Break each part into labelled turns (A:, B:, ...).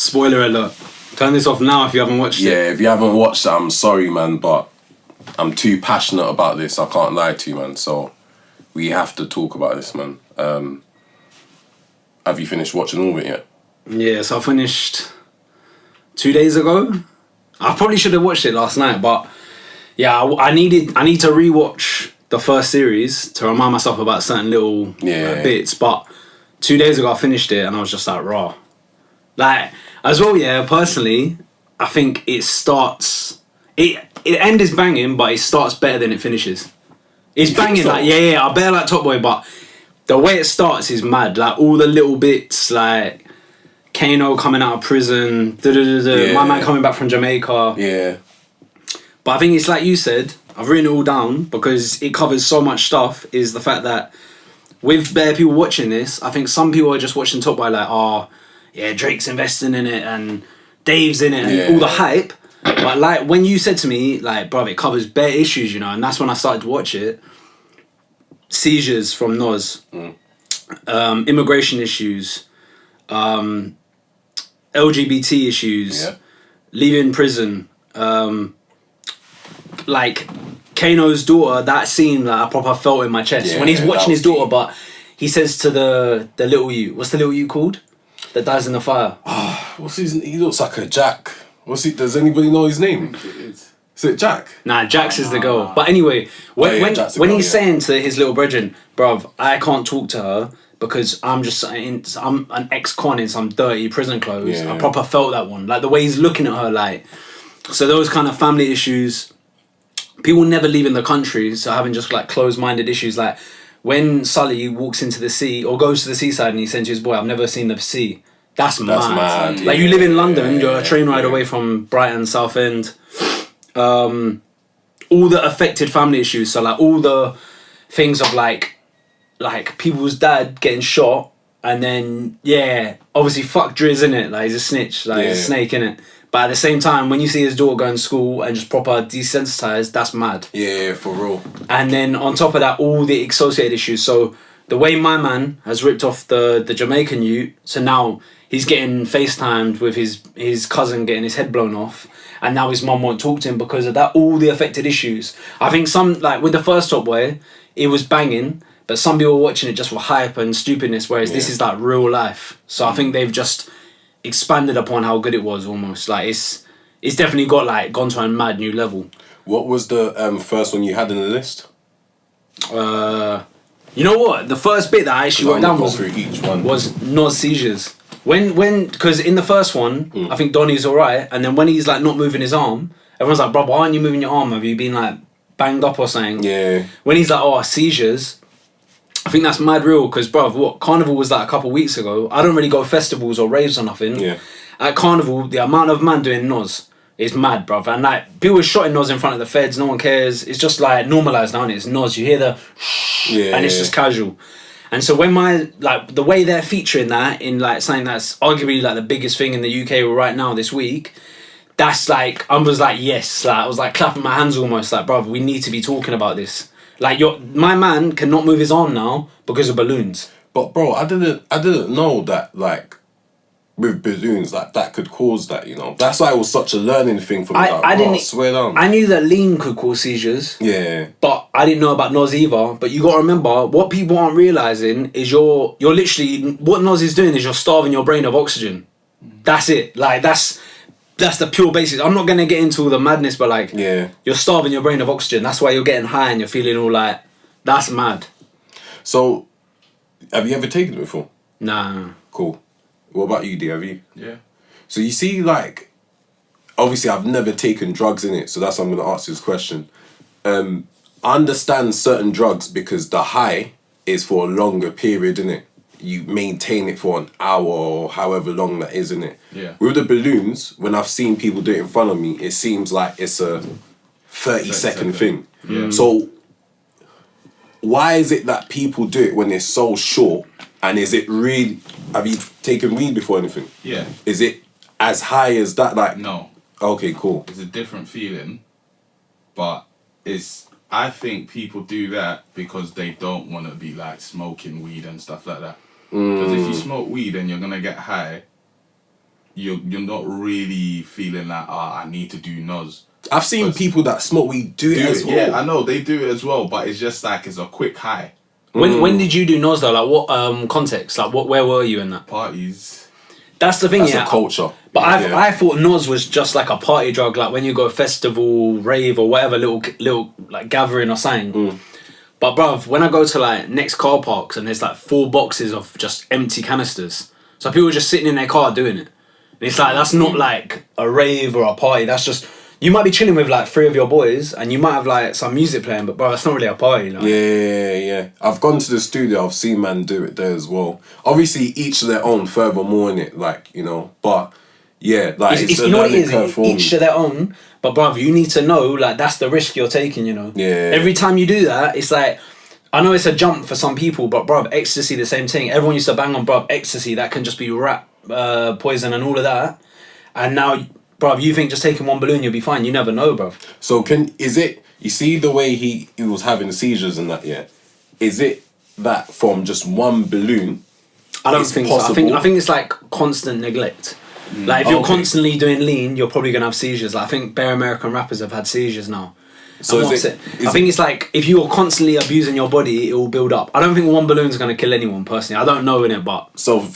A: Spoiler alert. Turn this off now if you haven't watched it.
B: Yeah, if you haven't watched it, I'm sorry, man, but I'm too passionate about this. I can't lie to you, man. So we have to talk about this, man. Have you finished watching all of it yet?
A: Yeah, so I finished 2 days ago. I probably should have watched it last night, but yeah, I need to rewatch the first series to remind myself about certain little bits. But 2 days ago I finished it and I was just like, raw. Like, as well, yeah, personally, I think it starts... It end is banging, but it starts better than it finishes. It's banging, so? Like, yeah, I better like Topboy, but the way it starts is mad. Like, all the little bits, like... Kano coming out of prison, my man coming back from Jamaica.
B: Yeah.
A: But I think it's like you said, I've written it all down because it covers so much stuff, is the fact that with bare people watching this, I think some people are just watching Topboy like, oh, yeah, Drake's investing in it and Dave's in it and all the hype. But like when you said to me, like, bruv, it covers bare issues, you know, and that's when I started to watch it. Seizures from Nos, immigration issues, LGBT issues, leaving prison, like Kano's daughter, that scene that I proper felt in my chest when he's watching his daughter, but he says to the little you, what's the little you called that dies in the fire?
B: What's his? He looks like a Jack. What's he? Does anybody know his name? Is it Jack?
A: Nah, Jax is the girl. But anyway, when he's saying to his little brethren, bruv, I can't talk to her because I'm an ex-con in some dirty prison clothes. I proper felt that one. Like the way he's looking at her, like, so those kind of family issues, people never leaving the country, so having just like closed-minded issues. Like when Sully walks into the sea or goes to the seaside and he says to his boy, I've never seen the sea. That's mad. Like you live in London, you're a train ride away from Brighton, Southend. All the affected family issues, so like all the things of like people's dad getting shot, and then obviously fuck Driz, innit, like he's a snitch, like he's a snake, innit, but at the same time when you see his daughter going to school and just proper desensitized, that's mad. Yeah, for real. And then on top of that, all the associated issues. So the way my man has ripped off the Jamaican youth, so now he's getting FaceTimed with his cousin getting his head blown off, and now his mum won't talk to him because of that, all the affected issues. I think some, like with the first Topboy, it was banging, but some people were watching it just for hype and stupidness, whereas this is like real life. So I think they've just expanded upon how good it was almost. Like it's definitely got like gone to a mad new level. What was the first one you had in the list? You know what? The first bit that I actually wrote down was Nos seizures. Because in the first one, I think Donnie's alright, and then when he's like not moving his arm, everyone's like, bro, why aren't you moving your arm? Have you been like banged up or something? Yeah. When he's like, oh, seizures, I think that's mad real, because bruv, what Carnival was like a couple of weeks ago. I don't really go festivals or raves or nothing. Yeah. At Carnival, the amount of man doing Nos is mad, bruv. And like people were shotting Nos in front of the feds, no one cares. It's just like normalised now, and it's Nos. You hear the and it's just casual. And so when the way they're featuring that in like something that's arguably like the biggest thing in the UK right now this week, that's like, I was like, yes, like I was like clapping my hands almost, like, bruv, we need to be talking about this. Like my man cannot move his arm now because of balloons. But bro, I didn't know that like with balloons like that could cause that, you know. That's why it was such a learning thing for me. I didn't swear down. I knew that lean could cause seizures. Yeah. But I didn't know about Nos either. But you gotta remember, what people aren't realising is you're literally, what Nos is doing is you're starving your brain of oxygen. That's it. Like that's the pure basics. I'm not gonna get into all the madness, but like you're starving your brain of oxygen. That's why you're getting high and you're feeling all like, that's mad. So have you ever taken it before? Nah. Cool. What about you, D? Have you? Yeah. So you see, like, obviously I've never taken drugs in it, so that's why I'm going to ask this question. I understand certain drugs because the high is for a longer period, innit? You maintain it for an hour or however long that is, innit? Yeah. With the balloons, when I've seen people do it in front of me, it seems like it's a 30-second thing. Yeah. So why is it that people do it when it's so short? And is it really... Have you taken weed before or anything? Yeah. Is it as high as that? Like no. Okay, cool. It's a different feeling, but I think people do that because they don't want to be like smoking weed and stuff like that. Because if you smoke weed and you're gonna get high,
C: you're not really feeling like, I need to do nos.
B: I've seen people that smoke weed do it as well.
C: Yeah, I know they do it as well, but it's just like it's a quick high.
A: When did you do nos though? Like what context? Like where were you in that?
C: Parties.
A: That's the thing.
B: That's
A: yeah,
B: a culture.
A: But I thought nos was just like a party drug, like when you go festival, rave, or whatever little like gathering or something. But bruv, when I go to like next car parks and there's like 4 boxes of just empty canisters, so people are just sitting in their car doing it. And it's like that's not like a rave or a party. That's just, you might be chilling with like 3 of your boys and you might have like some music playing, but bro, that's not really a party. Like.
B: Yeah. I've gone to the studio. I've seen man do it there as well. Obviously, each of their own. Furthermore in it, like but yeah, like it's
A: you know what it is.
B: For
A: each to their own. But bruv, you need to know like that's the risk you're taking.
B: Yeah.
A: Every time you do that, it's like, I know it's a jump for some people, but bruv, ecstasy the same thing. Everyone used to bang on bruv ecstasy. That can just be rat poison and all of that. And now, bruv, you think just taking 1 balloon you'll be fine. You never know, bruv.
B: So you see the way he was having seizures and that, yeah? Is it that from just 1 balloon?
A: I don't think so. I think it's like constant neglect. Like if you're constantly doing lean, you're probably gonna have seizures. Like I think bare American rappers have had seizures now. So I think it's like if you're constantly abusing your body, it will build up. I don't think 1 balloon's gonna kill anyone personally. I don't know in it, but
B: so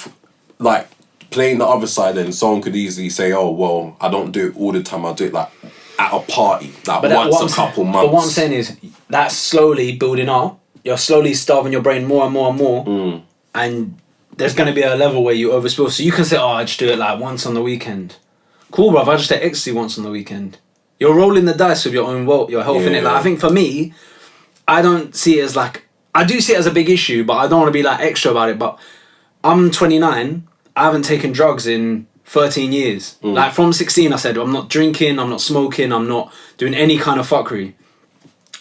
B: like playing the other side, then someone could easily say, "Oh well, I don't do it all the time. I do it like at a party, like once a couple months."
A: But what I'm saying is that's slowly building up. You're slowly starving your brain more and more and more, and there's going to be a level where you overspill. So you can say, I just do it like once on the weekend. Cool, bruv, I just take ecstasy once on the weekend. You're rolling the dice with your own your health in it. Like, I think for me, I don't see it as like, I do see it as a big issue, but I don't want to be like extra about it. But I'm 29, I haven't taken drugs in 13 years. Like from 16, I said, I'm not drinking, I'm not smoking, I'm not doing any kind of fuckery.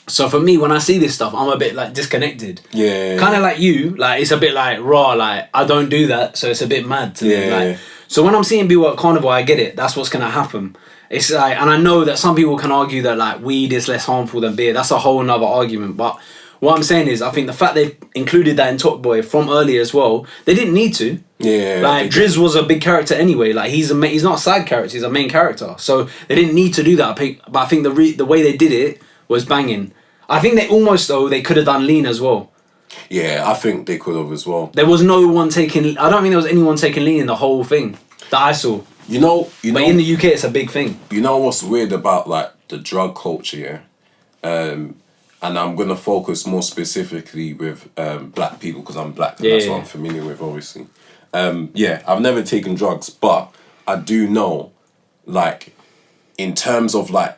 A: So for me, when I see this stuff, I'm a bit like disconnected.
B: Yeah.
A: Kind of like you, like it's a bit like raw, like I don't do that, so it's a bit mad to me. Like, so when I'm seeing people at Carnival, I get it. That's what's gonna happen. It's like, and I know that some people can argue that like weed is less harmful than beer. That's a whole nother argument. But what I'm saying is, I think the fact they've included that in Topboy from earlier as well, they didn't need to.
B: Yeah.
A: Like Driz was a big character anyway. Like he's not a side character. He's a main character. So they didn't need to do that. But I think the way they did it was banging. I think they could have done lean as well.
B: Yeah, I think they could have as well.
A: There was no one taking, I don't think there was anyone taking lean in the whole thing that I saw.
B: You know.
A: But in the UK, it's a big thing.
B: You know what's weird about like the drug culture, yeah? And I'm gonna focus more specifically with black people because I'm black and that's what I'm familiar with, obviously. I've never taken drugs, but I do know, like, in terms of like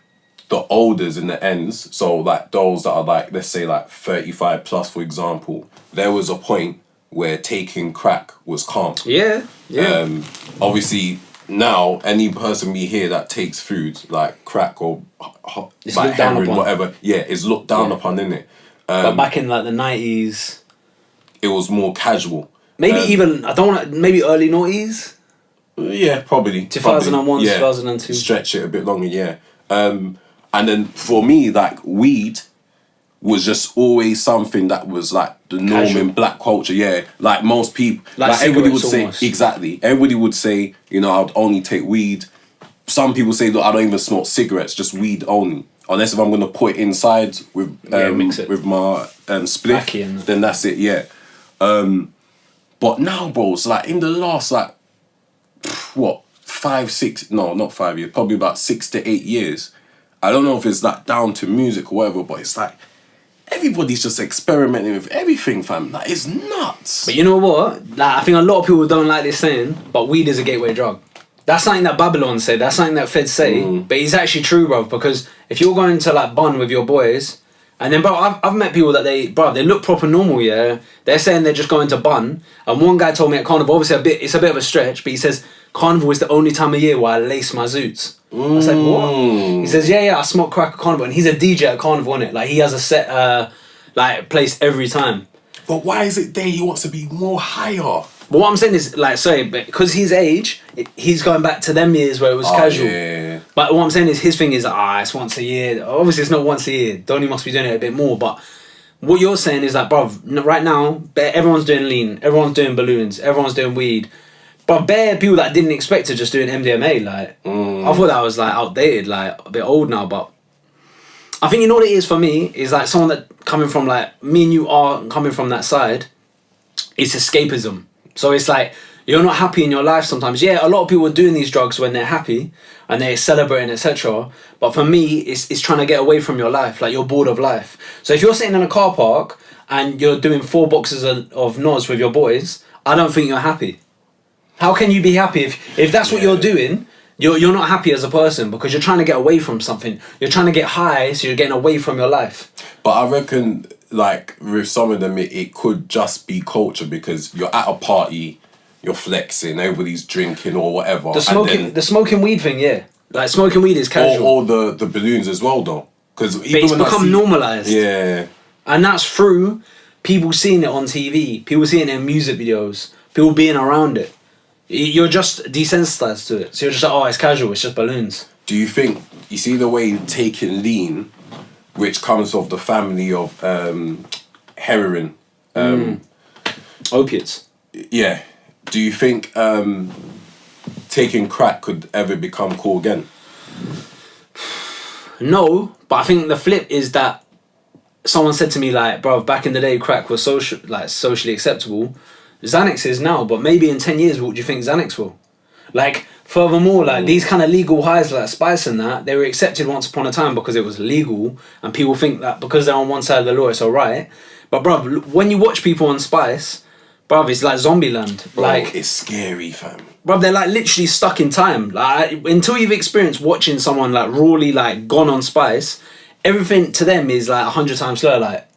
B: the olders and the ends, so like those that are like, let's say like 35 plus, for example, there was a point where taking crack was calm.
A: Yeah.
B: Obviously now any person we hear that takes food like crack or like heroin, whatever, is looked down upon, innit?
A: But back in like the 90s,
B: it was more casual.
A: Maybe even, I don't want to, maybe early 90s?
B: Yeah, probably.
A: 2001, 2002.
B: Stretch it a bit longer, yeah. And then for me, like, weed was just always something that was like the norm in black culture, yeah. Like most people, like everybody would say, exactly. Everybody would say, I'd only take weed. Some people say, look, I don't even smoke cigarettes, just weed only. Unless if I'm going to put it inside with with my spliff, then that's it, yeah. But now, bro, it's like in the last, like, 5, 6, no, not 5 years, probably about 6 to 8 years. I don't know if it's like down to music or whatever, but it's like everybody's just experimenting with everything, fam. Like, it's nuts.
A: But you know what? Like, I think a lot of people don't like this saying, but weed is a gateway drug. That's something that Babylon said. That's something that Feds say. But it's actually true, bro. Because if you're going to like bun with your boys, and then, bro, I've met people that they look proper normal, yeah. They're saying they're just going to bun. And one guy told me at Carnival, obviously it's a bit of a stretch, but he says Carnival is the only time of year where I lace my zoots. I said, what? He says, yeah, I smoke crack at Carnival, and he's a DJ at Carnival, innit? Like he has a set place every time.
B: But why is it there he wants to be more higher?
A: But what I'm saying is, like, sorry, because his age, he's going back to them years where it was casual.
B: Yeah.
A: But what I'm saying is, his thing is, it's once a year. Obviously, it's not once a year. Donnie must be doing it a bit more. But what you're saying is that, bruv, right now, everyone's doing lean, everyone's doing balloons, everyone's doing weed. But bare people that I didn't expect to just doing MDMA, like I thought that was like outdated, like a bit old now. But I think you know what it is for me is like someone that coming from like me and you are coming from that side. It's escapism. So it's like you're not happy in your life sometimes. Yeah, a lot of people are doing these drugs when they're happy and they're celebrating, etc. But for me, it's trying to get away from your life. Like you're bored of life. So if you're sitting in a car park and you're doing 4 boxes of Nos with your boys, I don't think you're happy. How can you be happy if that's what you're doing? You're not happy as a person because you're trying to get away from something. You're trying to get high, so you're getting away from your life.
B: But I reckon, like, with some of them, it could just be culture because you're at a party, you're flexing, everybody's drinking or whatever.
A: The smoking weed thing, yeah. Like, smoking weed is casual.
B: Or the balloons as well, though. Because
A: it's become normalised.
B: Yeah.
A: And that's through people seeing it on TV, people seeing it in music videos, people being around it. You're just desensitized to it. So you're just like, oh, it's casual, it's just balloons.
B: Do you think, you see the way taking lean, which comes of the family of heroin?
A: Opiates.
B: Yeah. Do you think taking crack could ever become cool again?
A: No, but I think the flip is that someone said to me, like, bro, back in the day, crack was socially acceptable. Xanax is now, but maybe in 10 years, what do you think Xanax will? Like, furthermore, like, these kind of legal highs like Spice and that, they were accepted once upon a time because it was legal, and people think that because they're on one side of the law, it's alright. But, bruv, when you watch people on Spice, bruv, it's like Zombieland.
B: Bro,
A: like,
B: it's scary, fam.
A: Bruv, they're, like, literally stuck in time. Like, until you've experienced watching someone, like, rawly, like, gone on Spice, everything to them is, like, 100 times slower, like...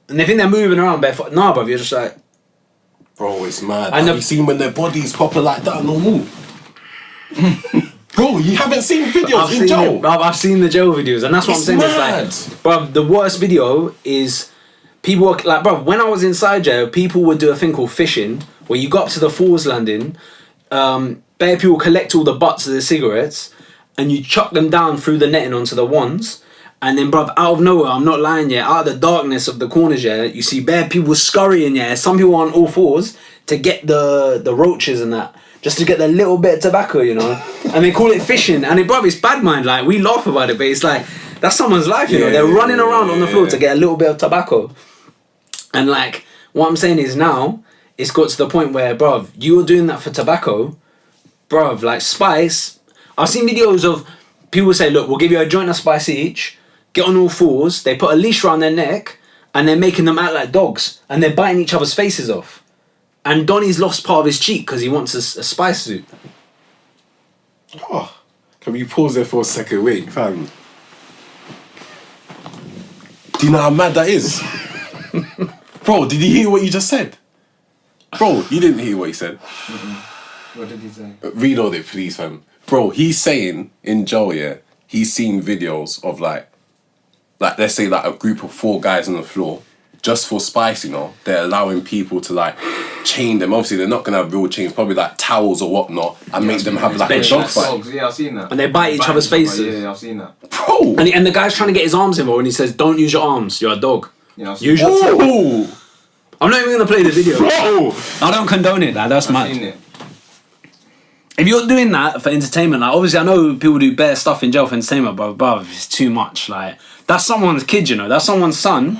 A: And they think they're moving around barefoot. Nah, bruv, you're just like...
B: Bro, it's mad. And have you seen when their bodies proper like that no more? Bro, you haven't seen videos in jail?
A: I've seen the jail videos, and that's what I'm saying.
B: Mad.
A: It's like, bro, the worst video is people were like, bro, when I was inside jail, people would do a thing called fishing, where you go up to the Falls Landing, bare people collect all the butts of the cigarettes, and you chuck them down through the netting onto the wands. And then, bruv, out of nowhere, I'm not lying, yeah, out of the darkness of the corners, yeah, you see bare people scurrying, yeah, some people on all fours to get the roaches and that, just to get the little bit of tobacco, you know, and they call it fishing, and bruv, it's bad mind, like, we laugh about it, but it's like, that's someone's life, you know, they're running around on the floor to get a little bit of tobacco, and like, what I'm saying is now, it's got to the point where, bruv, you were doing that for tobacco, bruv, like, Spice, I've seen videos of people say, look, we'll give you a joint of Spice each, get on all fours, they put a leash around their neck, and they're making them act like dogs, and they're biting each other's faces off. And Donnie's lost part of his cheek because he wants a Spice suit.
B: Oh, can we pause there for a second? Wait, fam. Do you know how mad that is? Bro, did you hear what you just said? Bro, you didn't hear what he said.
D: What did he say?
B: Reload it, please, fam. Bro, he's saying in jail, yeah, he's seen videos of like let's say like a group of 4 guys on the floor, just for Spice, you know, they're allowing people to like chain them. Obviously, they're not gonna have real chains, probably like towels or whatnot, and make them have like a dog fight.
D: Yeah, I've seen that.
A: And they bite each other's faces.
D: Yeah, I've seen that.
B: Bro!
A: And the guy's trying to get his arms involved, and he says, "Don't use your arms. You're a dog.
D: Yeah,
A: use your
B: tail."
A: I'm not even gonna play the video.
B: Bro!
A: I don't condone it. That's mad.
D: I've seen it.
A: If you're doing that for entertainment, like obviously I know people do bare stuff in jail for entertainment, but bruv, it's too much. Like that's someone's kid, you know, that's someone's son.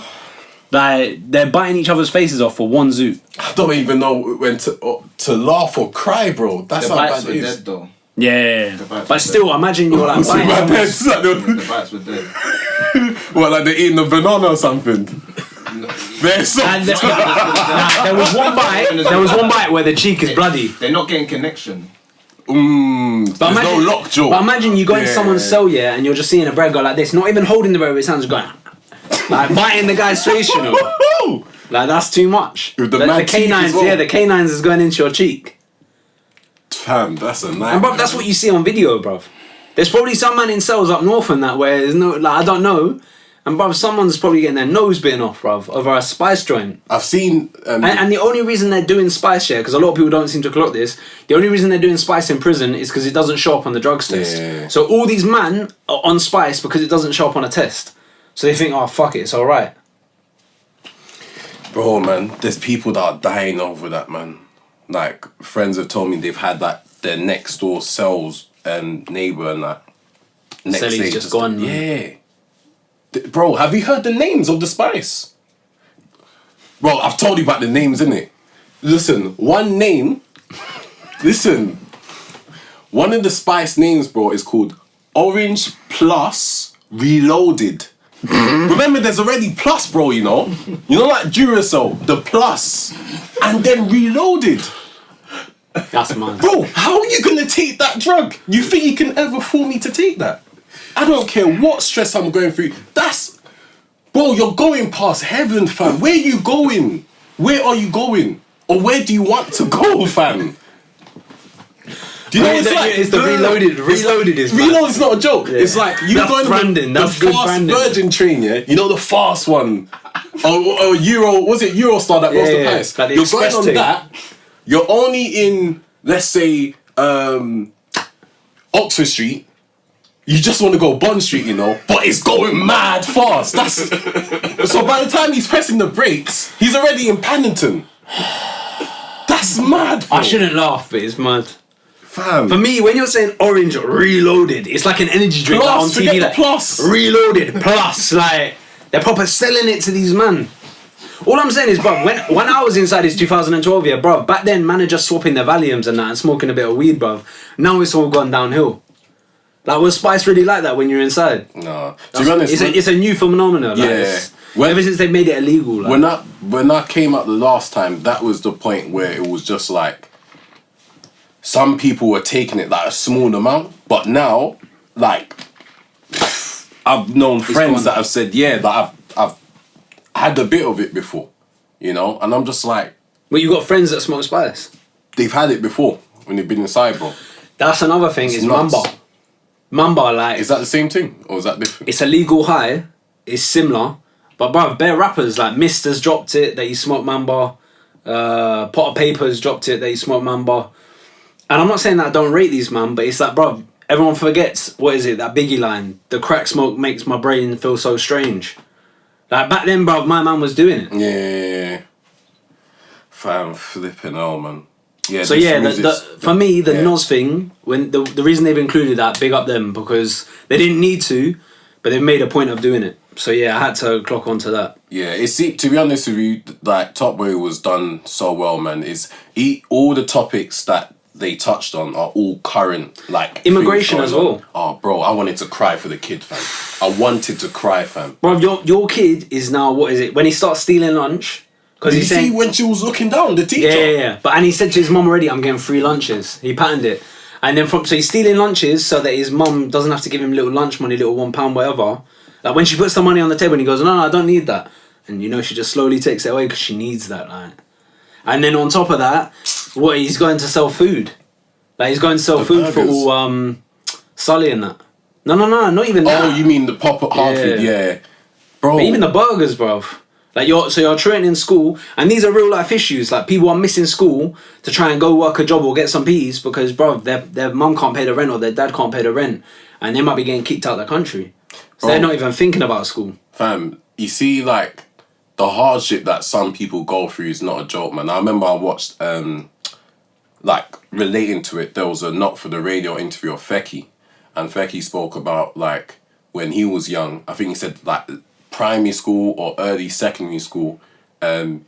A: Like they're biting each other's faces off for one zoot.
B: I don't even know when to laugh or cry, bro. That's
D: The
B: how
D: bites
B: bad
D: were
B: it is.
D: dead though.
A: Yeah,
D: bites
A: but still, imagine you're like biting.
D: The bites were dead.
B: What, like they're eating a banana or something? They're so
A: There was one bite. There was one bite where the cheek is bloody.
D: They're not getting connection.
B: there's no lockjaw.
A: But imagine you go into someone's cell, yeah, and you're just seeing a bread go like this, not even holding the bread with his hands, going like biting the guy's face, you know. Like that's too much.
B: With the
A: canines,
B: well.
A: yeah, the canines is going into your cheek.
B: Fam, that's a nightmare.
A: And bruv, that's what you see on video, bruv. There's probably some man in cells up north and that where there's no, like I don't know. And bruv, someone's probably getting their nose bitten off, bruv, over a Spice joint.
B: I've seen...
A: and the only reason they're doing Spice, yeah, because a lot of people don't seem to clock this, the only reason they're doing Spice in prison is because it doesn't show up on the drugs test.
B: Yeah.
A: So all these man are on Spice because it doesn't show up on a test. So they think, oh, fuck it, it's alright.
B: Bro, man, there's people that are dying over that, man. like friends have told me they've had like their next door cells and neighbour and that. Next
A: Celly's
B: day
A: just gone.
B: Yeah. Bro, have you heard the names of the spice? Bro, I've told you about the names, innit? Listen, one of the spice names, bro, is called Orange Plus Reloaded. Remember, there's already Plus, bro, you know? You know, like Duracell, the Plus, and then Reloaded.
A: That's mad.
B: Bro, how are you gonna take that drug? You think you can ever fool me to take that? I don't care what stress I'm going through. Bro, you're going past heaven, fam. Where are you going? Where are you going? Or where do you want to go, fam? Do you know what it's like?
A: It's the reloaded. Reloaded is mad.
B: Reload is not a joke. Yeah. It's like you're going
A: branding.
B: on the fast Virgin train, yeah? You know the fast one. Or Euro, was it Eurostar that goes to Paris?
A: Like
B: you're going on that. You're only in, let's say, Oxford Street. You just want to go Bond Street, you know, but it's going mad fast. So by the time he's pressing the brakes, he's already in Paddington. That's mad, bro.
A: I shouldn't laugh, but it's mad.
B: Fam.
A: For me, when you're saying Orange Reloaded, it's like an energy drink
B: Plus,
A: like on
B: forget
A: TV.
B: the
A: Like,
B: Plus.
A: Reloaded Plus, like they're proper selling it to these man. All I'm saying is, bro, when I was inside this 2012 year, bro, back then man are just swapping their Valiums and that and smoking a bit of weed, bro. Now it's all gone downhill. Like, was Spice really like that when you're inside?
B: No. To be honest,
A: it's a new phenomenon. Like, ever since they've made it illegal. Like.
B: When I came out the last time, that was the point where it was just like some people were taking it like a small amount, but now, like, I've known friends that have said, that I've had a bit of it before, you know, and I'm just like,
A: well, you got friends that smoke Spice?
B: They've had it before when they've been inside, bro.
A: That's another thing. Is Mamba. Mamba, like,
B: is that the same thing or is that different?
A: It's a legal high. It's similar, but bro, bare rappers like Mister's dropped it that he smoked Mamba. Potter Papers dropped it that he smoked Mamba. And I'm not saying that I don't rate these man, but it's like, bro, everyone forgets what is it, that Biggie line? The crack smoke makes my brain feel so strange. Like back then, bro, my man was doing it.
B: Yeah. Fam, flipping hell, man. Yeah,
A: so yeah, for me, the Nos thing, when the reason they've included that, big up them, because they didn't need to, but they've made a point of doing it. So yeah, I had to clock onto that.
B: Yeah, to be honest with you, like Topboy was done so well, man. All the topics that they touched on are all current, like
A: immigration as well.
B: Oh, bro, I wanted to cry for the kid, fam. I wanted to cry, fam.
A: Bro, your kid is now, what is it? When he starts stealing lunch.
B: Because you see when she was looking down, the teacher.
A: Yeah. But and he said to his mum already, I'm getting free lunches. He patterned it. And then so he's stealing lunches so that his mum doesn't have to give him little lunch money, little £1, whatever. Like when she puts the money on the table and he goes, no, I don't need that. And you know, she just slowly takes it away because she needs that. Like. And then on top of that, he's going to sell food. Like he's going to sell food for all Sully and that. No, not even that.
B: Oh, you mean the pop-up hard food? Yeah. Bro.
A: But even the burgers, bro. Like you're truanting in school, and these are real life issues. Like people are missing school to try and go work a job or get some peas because, bro, their mum can't pay the rent or their dad can't pay the rent, and they might be getting kicked out of the country. So they're not even thinking about school.
B: Fam, you see, like the hardship that some people go through is not a joke, man. I remember I watched, like relating to it, there was a Not for the Radio interview of Fecky, and Fecky spoke about like when he was young. I think he said like. Primary school or early secondary school,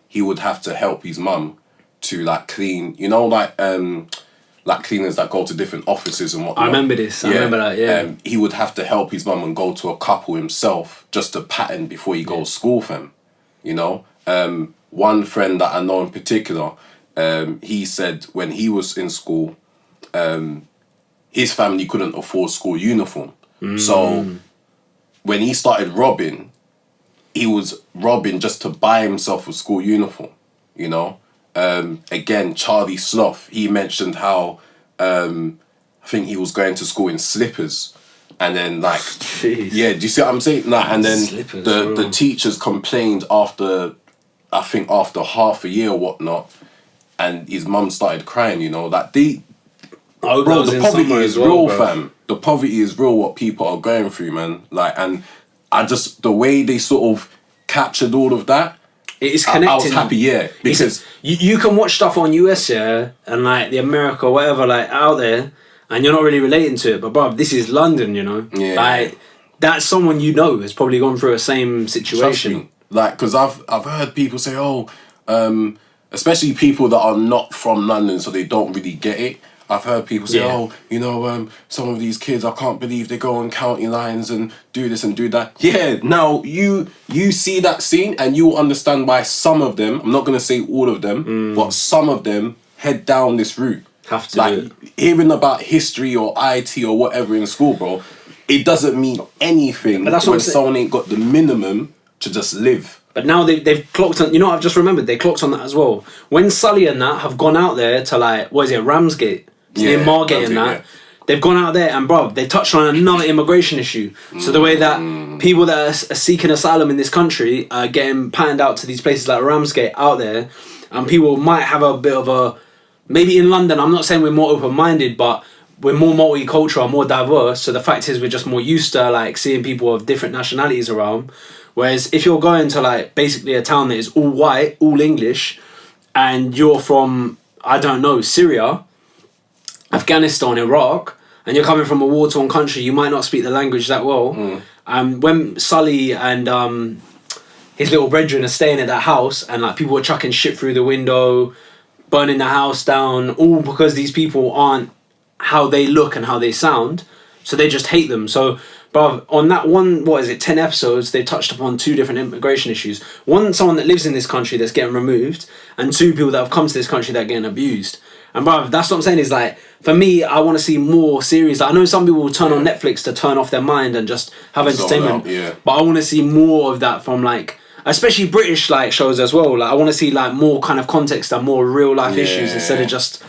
B: he would have to help his mum to like clean, you know, like cleaners that go to different offices and whatnot.
A: I remember this. I remember that. Yeah.
B: He would have to help his mum and go to a couple himself just to pattern before he goes to school, fam. You know, one friend that I know in particular, he said when he was in school, his family couldn't afford school uniform, so when he started robbing. He was robbing just to buy himself a school uniform, you know? Again, Charlie Sloth, he mentioned how I think he was going to school in slippers and then like...
A: Jeez.
B: Yeah, do you see what I'm saying? Nah, and then
A: slippers,
B: the teachers complained after half a year or whatnot, and his mum started crying, you know? Like the poverty is real, fam. The poverty is real, what people are going through, man. Like, and... the way they sort of captured all of that,
A: It is connecting.
B: I was happy, yeah, because
A: you can watch stuff on US, yeah, and like the America or whatever, like out there, and you're not really relating to it. But bro, this is London, you know.
B: Yeah.
A: Like that's someone you know has probably gone through the same situation.
B: Trust me. Like, because I've heard people say, oh, especially people that are not from London, so they don't really get it. I've heard people say, oh, you know, some of these kids, I can't believe they go on county lines and do this and do that. Yeah, now you see that scene and you will understand why some of them, I'm not going to say all of them, but some of them head down this route.
A: Have to
B: like,
A: do it.
B: Hearing about history or IT or whatever in school, bro, it doesn't mean anything when someone ain't got the minimum to just live.
A: But now they've clocked on, you know what, I've just remembered, they clocked on that as well. When Sully and that have gone out there to like, what is it, Ramsgate? Near Margate and that. Yeah. They've gone out there and bro, they touched on another immigration issue. So the way that people that are seeking asylum in this country are getting panned out to these places like Ramsgate out there, and people might have a bit of a, maybe in London, I'm not saying we're more open-minded, but we're more multicultural, more diverse. So the fact is we're just more used to like seeing people of different nationalities around. Whereas if you're going to like basically a town that is all white, all English, and you're from, I don't know, Syria, Afghanistan, Iraq, and you're coming from a war-torn country, you might not speak the language that well. When Sully and his little brethren are staying at that house, and like people are chucking shit through the window, burning the house down, all because these people aren't how they look and how they sound, so they just hate them. So, bruv, on that one, 10 episodes, they touched upon 2 different immigration issues. One, someone that lives in this country that's getting removed, and 2, people that have come to this country that are getting abused. And bruv, that's what I'm saying is like, for me, I want to see more series. I know some people will turn on Netflix to turn off their mind and just have entertainment. But I want to see more of that from like, especially British like shows as well. Like I want to see like more kind of context and more real life issues instead of just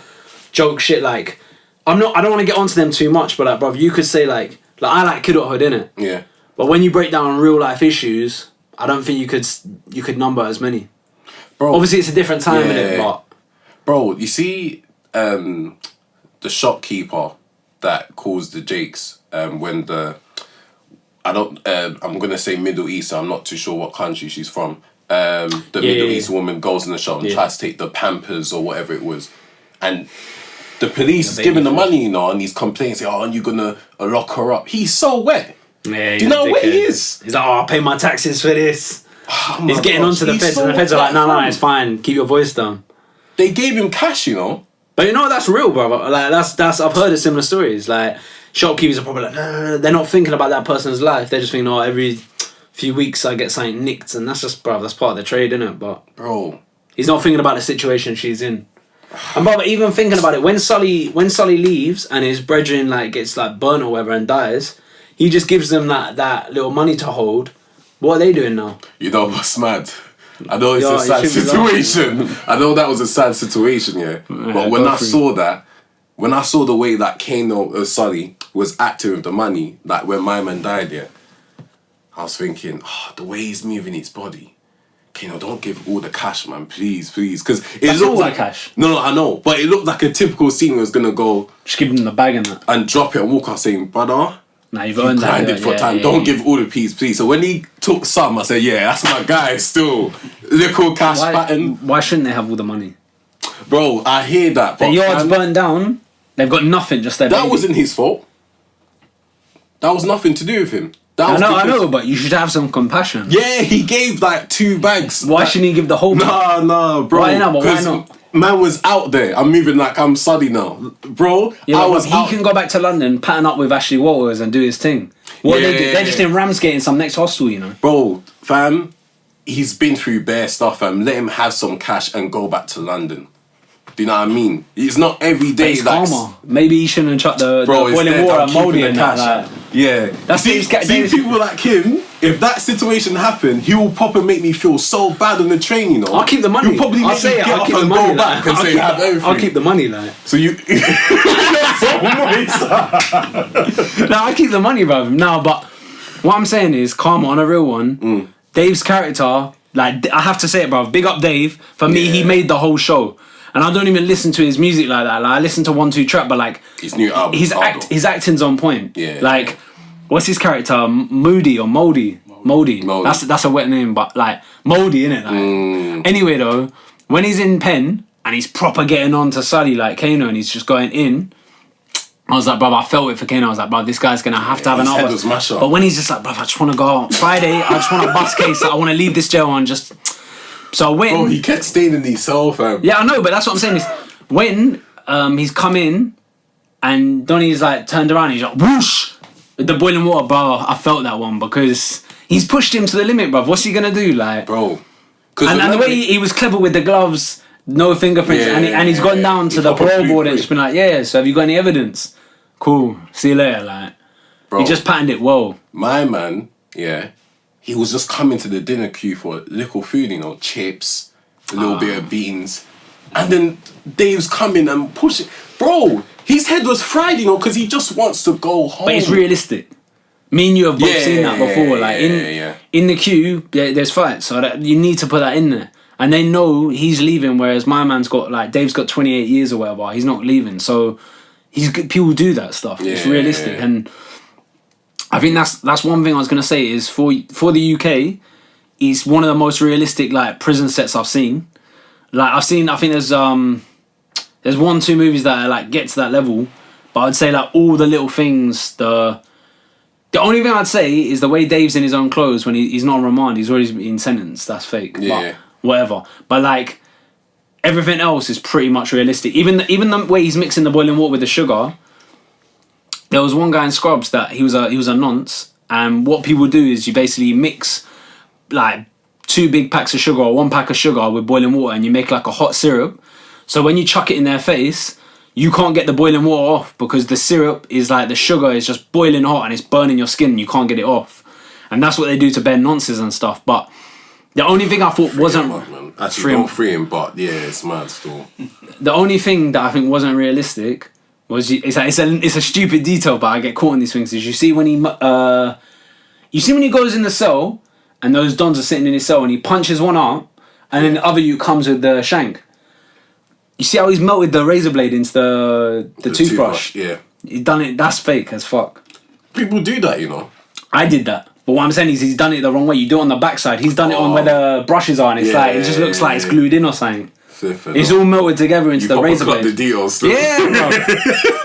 A: joke shit. Like I don't want to get onto them too much, but like bruv, you could say like I like kidulthood, innit? Yeah. But when you break down real life issues, I don't think you could number as many. Bro, obviously it's a different time, innit? But
B: bro, you see. The shopkeeper that caused the Jakes when I'm gonna say Middle East, so I'm not too sure what country she's from. Middle East woman goes in the shop and tries to take the Pampers or whatever it was, and the police is giving the money, you know, and he's complaining, saying, "Oh, and you're gonna lock her up." He's so wet. Yeah, do you know what he is?
A: He's like, "Oh, I'll pay my taxes for this." He's getting onto the feds, and the feds are like, "No, it's fine. Keep your voice down."
B: They gave him cash, you know.
A: But you know that's real, bro. Like that's I've heard of similar stories. Like shopkeepers are probably like, no, they're not thinking about that person's life. They're just thinking, oh, every few weeks I get something nicked, and that's just, bro, that's part of the trade, innit? But
B: bro,
A: he's not thinking about the situation she's in. And bro, even thinking about it, when Sully leaves and his brethren like gets like burnt or whatever and dies, he just gives them that little money to hold. What are they doing now?
B: You know what's mad? I know it's a sad situation. I know that was a sad situation, But when I saw the way that Kano Sully was acting with the money, like when my man died, I was thinking, the way he's moving his body. Kano, don't give all the cash, man, please. Because it looked like
A: cash.
B: No, I know, but it looked like a typical scene where it was gonna go.
A: Just give him the bag and that.
B: And drop it and walk out saying, brother.
A: Nah, you've earned that.
B: Grinded for time. Don't give all the peas, please. So when he took some, I said, yeah, that's my guy still. Little cash pattern.
A: Why shouldn't they have all the money?
B: Bro, I hear that.
A: The yard's burnt down. They've got nothing, just their
B: That wasn't his fault. That was nothing to do with him.
A: I know, but you should have some compassion.
B: Yeah, he gave like 2 bags.
A: Why shouldn't he give the whole bag?
B: No, bro.
A: Why not?
B: Man was out there. I'm moving like I'm Sully now. Bro,
A: he can go back to London, pattern up with Ashley Walters and do his thing. What they do? They're just in Ramsgate in some next hostel, you know.
B: Bro, fam, he's been through bare stuff, fam. Let him have some cash and go back to London. Do you know what I mean? It's not every day.
A: It's karma. Maybe he shouldn't have chucked the boiling water and mouldy and that.
B: Yeah.
A: That's
B: see people like him, if that situation happened, he will pop and make me feel so bad on the train, you know.
A: I'll keep the money.
B: He'll probably make me get up and go back and say, have everything.
A: I'll keep the money, like.
B: So you...
A: No, I keep the money, bro. No, but what I'm saying is, karma on a real one, Dave's character, like, I have to say it, bro. Big up Dave. For me, he made the whole show. And I don't even listen to his music like that. Like, I listen to 1 2 Trap, but like
B: his new album,
A: his acting's on point.
B: Yeah.
A: Like, what's his character? Moody or Moldy? Moldy. That's a wet name, but like Moldy, innit? Like, anyway, though, when he's in pen and he's proper getting on to Sully like Kano, and he's just going in, I was like, bro, I felt it for Kano. I was like, bro, this guy's gonna have to have an outburst. But when he's just like, bro, I just want to go out Friday. I just want a bus case. I want to leave this jail and just. So when
B: bro, he kept staying in his cell, fam.
A: Yeah, I know, but that's what I'm saying is when he's come in and Donnie's like turned around, he's like whoosh with the boiling water, bro. I felt that one because he's pushed him to the limit, bro. What's he gonna do, like,
B: bro?
A: And the way he was clever with the gloves, no fingerprints, and he's gone down to the parole board and just been like, yeah. So have you got any evidence? Cool. See you later, like. Bro, he just patterned it well.
B: My man, yeah. He was just coming to the dinner queue for little food, you know, chips, a little bit of beans. And then Dave's coming and pushing. Bro, his head was fried, you know, because he just wants to go home.
A: But it's realistic. Me and you have both seen that before. Like, in the queue, there's fights. So that you need to put that in there. And they know he's leaving, whereas my man's got, like, Dave's got 28 years or whatever. He's not leaving. So people do that stuff. It's realistic. And I think that's one thing I was gonna say is for the UK, it's one of the most realistic like prison sets I've seen. Like I think there's 1-2 movies that like get to that level, but I'd say like all the little things. The only thing I'd say is the way Dave's in his own clothes when he's not on remand. He's already been sentenced. That's fake.
B: Yeah.
A: But whatever. But like everything else is pretty much realistic. Even the way he's mixing the boiling water with the sugar. There was one guy in Scrubs that he was a nonce, and what people do is you basically mix like 2 big packs of sugar or 1 pack of sugar with boiling water, and you make like a hot syrup. So when you chuck it in their face, you can't get the boiling water off because the syrup is like the sugar is just boiling hot and it's burning your skin. And you can't get it off, and that's what they do to Ben nonces and stuff. But the only thing I thought wasn't
B: actually don't free him, but yeah, it's mad still.
A: The only thing that I think wasn't realistic. It's a stupid detail, but I get caught in these things. Is you see when he goes in the cell and those dons are sitting in his cell and he punches one out, and then the other you comes with the shank. You see how he's melted the razor blade into the toothbrush?
B: Yeah,
A: he's done it. That's fake as fuck.
B: People do that, you know.
A: I did that, but what I'm saying is he's done it the wrong way. You do it on the backside. He's done it on where the brushes are, and it's like it just looks like it's glued in or something. It's all melted together into the razor blade.
B: The details.
A: Yeah, bro.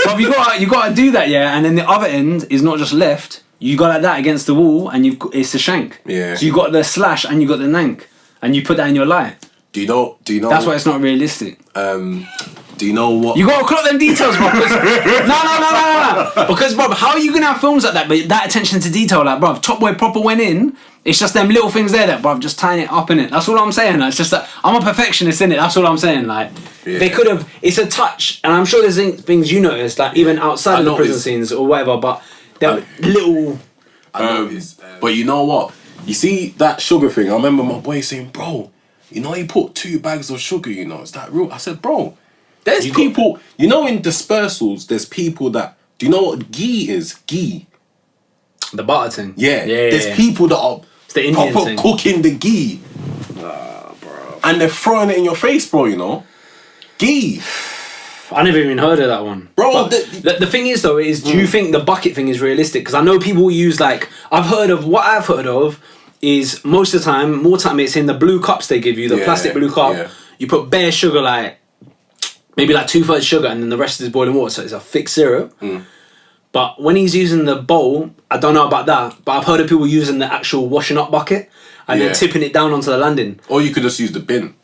A: So you got to do that, yeah. And then the other end is not just left. You got like that against the wall, and it's the shank.
B: Yeah.
A: So you got the slash and you got the nank, and you put that in your light.
B: Do you know?
A: That's why it's not realistic.
B: Do you know what?
A: You gotta clock them details, bro. No. Because, bro, how are you gonna have films like that, but that attention to detail, like, bro, Topboy proper went in. It's just them little things there that, bro, just tying it up in it. That's all I'm saying. It's just that I'm a perfectionist in it. That's all I'm saying. Like, they could have. It's a touch, and I'm sure there's things you noticed, like even outside of the prison scenes or whatever. But they're little.
B: But you know what? You see that sugar thing? I remember my boy saying, "Bro, you know he put 2 bags of sugar. You know, is that real?" I said, "Bro, there's people. You know, in dispersals, there's people that. Do you know what ghee is? Ghee.
A: The butter thing.
B: Yeah. There's people that are
A: the
B: proper cooking the ghee.
A: Bro.
B: And they're throwing it in your face, bro, you know? Ghee.
A: I never even heard of that one.
B: Bro,
A: the thing is, though, is do you think the bucket thing is realistic? Because I know people use, like, what I've heard of is most of the time, more time it's in the blue cups they give you, the plastic blue cup. Yeah. You put bare sugar, like, maybe like 2/3 sugar, and then the rest is boiling water, so it's a thick syrup. But when he's using the bowl, I don't know about that, but I've heard of people using the actual washing up bucket and then tipping it down onto the landing.
B: Or you could just use the bin.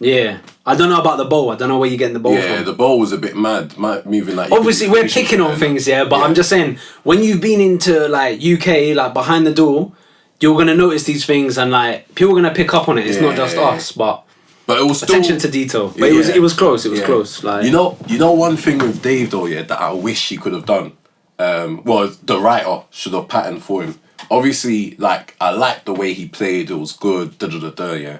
A: Yeah. I don't know about the bowl. I don't know where you're getting the bowl from.
B: Yeah, the bowl was a bit mad moving like...
A: Obviously, we're picking on things, but I'm just saying, when you've been into, like, UK, like, behind the door, you're going to notice these things and, like, people are going to pick up on it. It's not just us, but it was still... Attention to detail. But it was close. It was close. Like,
B: you know one thing with Dave, though, that I wish he could have done? Well, the writer should have patterned for him. Obviously, like, I liked the way he played. It was good, yeah.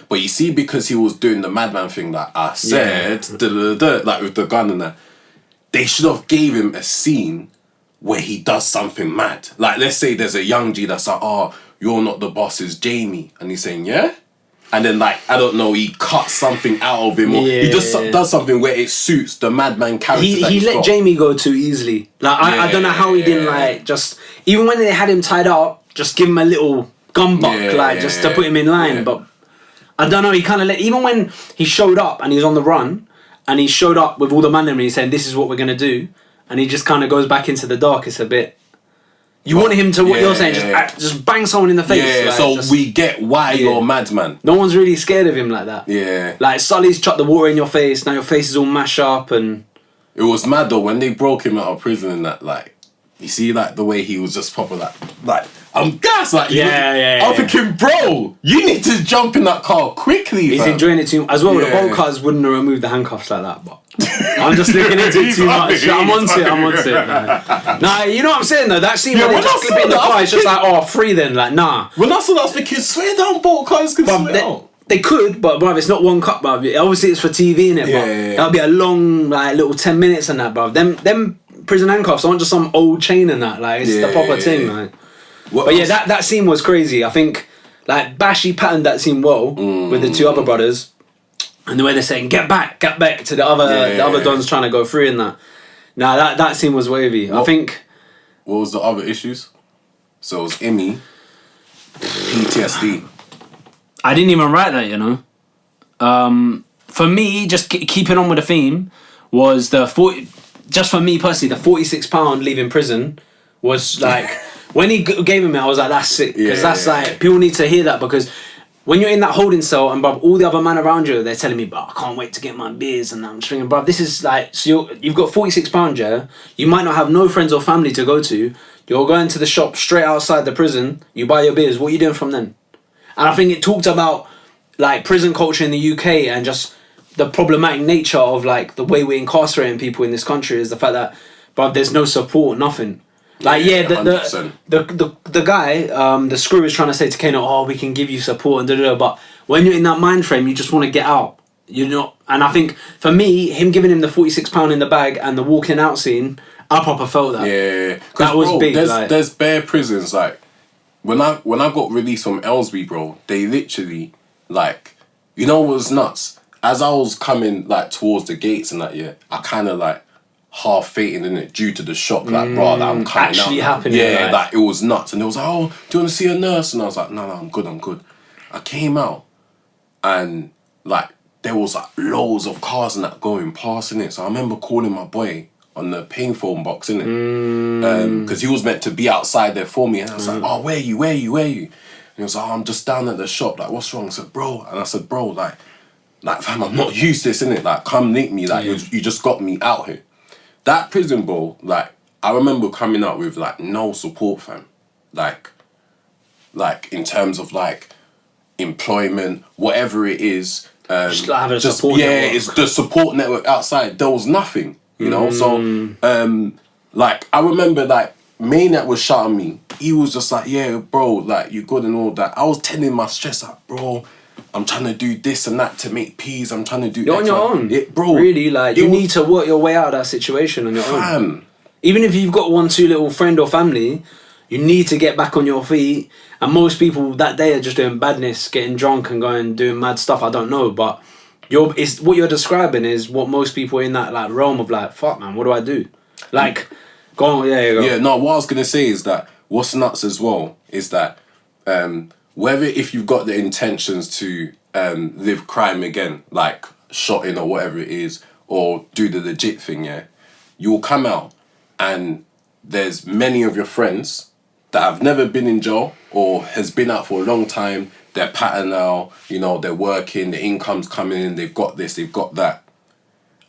B: But you see, because he was doing the madman thing that I said, like with the gun and that, they should have gave him a scene where he does something mad. Like, let's say there's a young G that's like, "Oh, you're not the boss, it's Jamie." And he's saying, "Yeah?" And then, like, I don't know, he cuts something out of him, or he just does something where it suits the madman character.
A: He let Jamie go too easily. Like, I don't know how he didn't, like, just... Even when they had him tied up, just give him a little gun buck, just to put him in line.
B: Yeah.
A: But I don't know, he kind of even when he showed up and he was on the run, and he showed up with all the man in him, and he's saying, this is what we're going to do, and he just kind of goes back into the dark, it's a bit... You want him to, what you're saying, just bang someone in the face.
B: Yeah,
A: like,
B: so we get why you're a madman.
A: No one's really scared of him like that.
B: Yeah.
A: Like, Sully's chucked the water in your face, now your face is all mashed up, and...
B: It was mad though, when they broke him out of prison and that, like, you see, like, the way he was just proper, like, I'm gassed, like, I'm thinking, bro, you need to jump in that car quickly,
A: He's enjoying it too much. As well, the Bolt cars wouldn't have removed the handcuffs like that, but... I'm just looking into it too much. I'm onto it. Nah, you know what I'm saying though? That scene when they just clip in the car, it's just like, oh, free then. Like, nah.
B: When I saw that, I was thinking, swear down, Bolt cars can swear out.
A: They could, but bruv, it's not one cut, bruv. Obviously, it's for TV, innit? But that'll be a long, like, little 10 minutes and that, bruv. Them prison handcuffs aren't just some old chain and that. Like, it's the proper thing, like. But yeah, that scene was crazy. I think, like, Bashi patterned that scene well with the two other brothers. And the way they're saying, get back to the other dons trying to go through in that. Nah, that scene was wavy. I think...
B: What was the other issues? So it was Emmy, PTSD.
A: I didn't even write that, you know. For me, just keeping on with the theme, was just for me personally, the £46 leaving prison was like... when he gave him it, I was like, that's sick. Because that's like... People need to hear that because... When you're in that holding cell and bruv, all the other men around you, they're telling me, bro, I can't wait to get my beers and I'm swinging, bruv. This is like, so you've got £46, yeah? You might not have no friends or family to go to. You're going to the shop straight outside the prison. You buy your beers. What are you doing from then? And I think it talked about like prison culture in the UK and just the problematic nature of like the way we're incarcerating people in this country is the fact that, bruv, there's no support, nothing. Like the guy, the screw is trying to say to Kano, oh, we can give you support and da-da-da, but when you're in that mind frame, you just want to get out. You know, and I think for me, him giving him the £46 in the bag and the walking out scene, I proper felt that.
B: Yeah,
A: that was big.
B: There's bare prisons like when I got released from Ellsbury, bro. They literally like, you know what was nuts? As I was coming like towards the gates and that, I kind of like. Half fainting in it due to the shock, like, bro, that I'm coming
A: actually
B: out.
A: Happening,
B: yeah, like it was nuts. And it was like, oh, do you want to see a nurse? And I was like, no, I'm good. I came out and like there was like loads of cars and that going past in it. So I remember calling my boy on the pain phone box in it, because he was meant to be outside there for me. And I was like, oh, where are you? And he was like, oh, I'm just down at the shop. Like, what's wrong? I said, bro. And I said, bro, like fam, I'm not used to this, innit? Like, come link me. Like, you just got me out here. That prison, bro, like, I remember coming out with, like, no support, fam. Like, in terms of, like, employment, whatever it is.
A: Just like having a support network.
B: It's the support network outside. There was nothing, you know? So, like, I remember, like, Maynard was shouting me. He was just like, yeah, bro, like, you're good and all that. I was telling my stress, like, bro... I'm trying to do this and that to make peas. I'm trying to do...
A: You're on your own.
B: Bro.
A: Really, like, you need to work your way out of that situation on your own. Even if you've got 1-2 little friend or family, you need to get back on your feet. And most people that day are just doing badness, getting drunk and going doing mad stuff. I don't know, but what you're describing is what most people in that like realm of like, fuck, man, what do I do? Like, go on, you go.
B: Yeah, no, what I was going to say is that what's nuts as well is that... whether if you've got the intentions to live crime again, like shotting or whatever it is, or do the legit thing, you'll come out and there's many of your friends that have never been in jail or has been out for a long time, they're pattern now, you know, they're working, the income's coming in, they've got this, they've got that.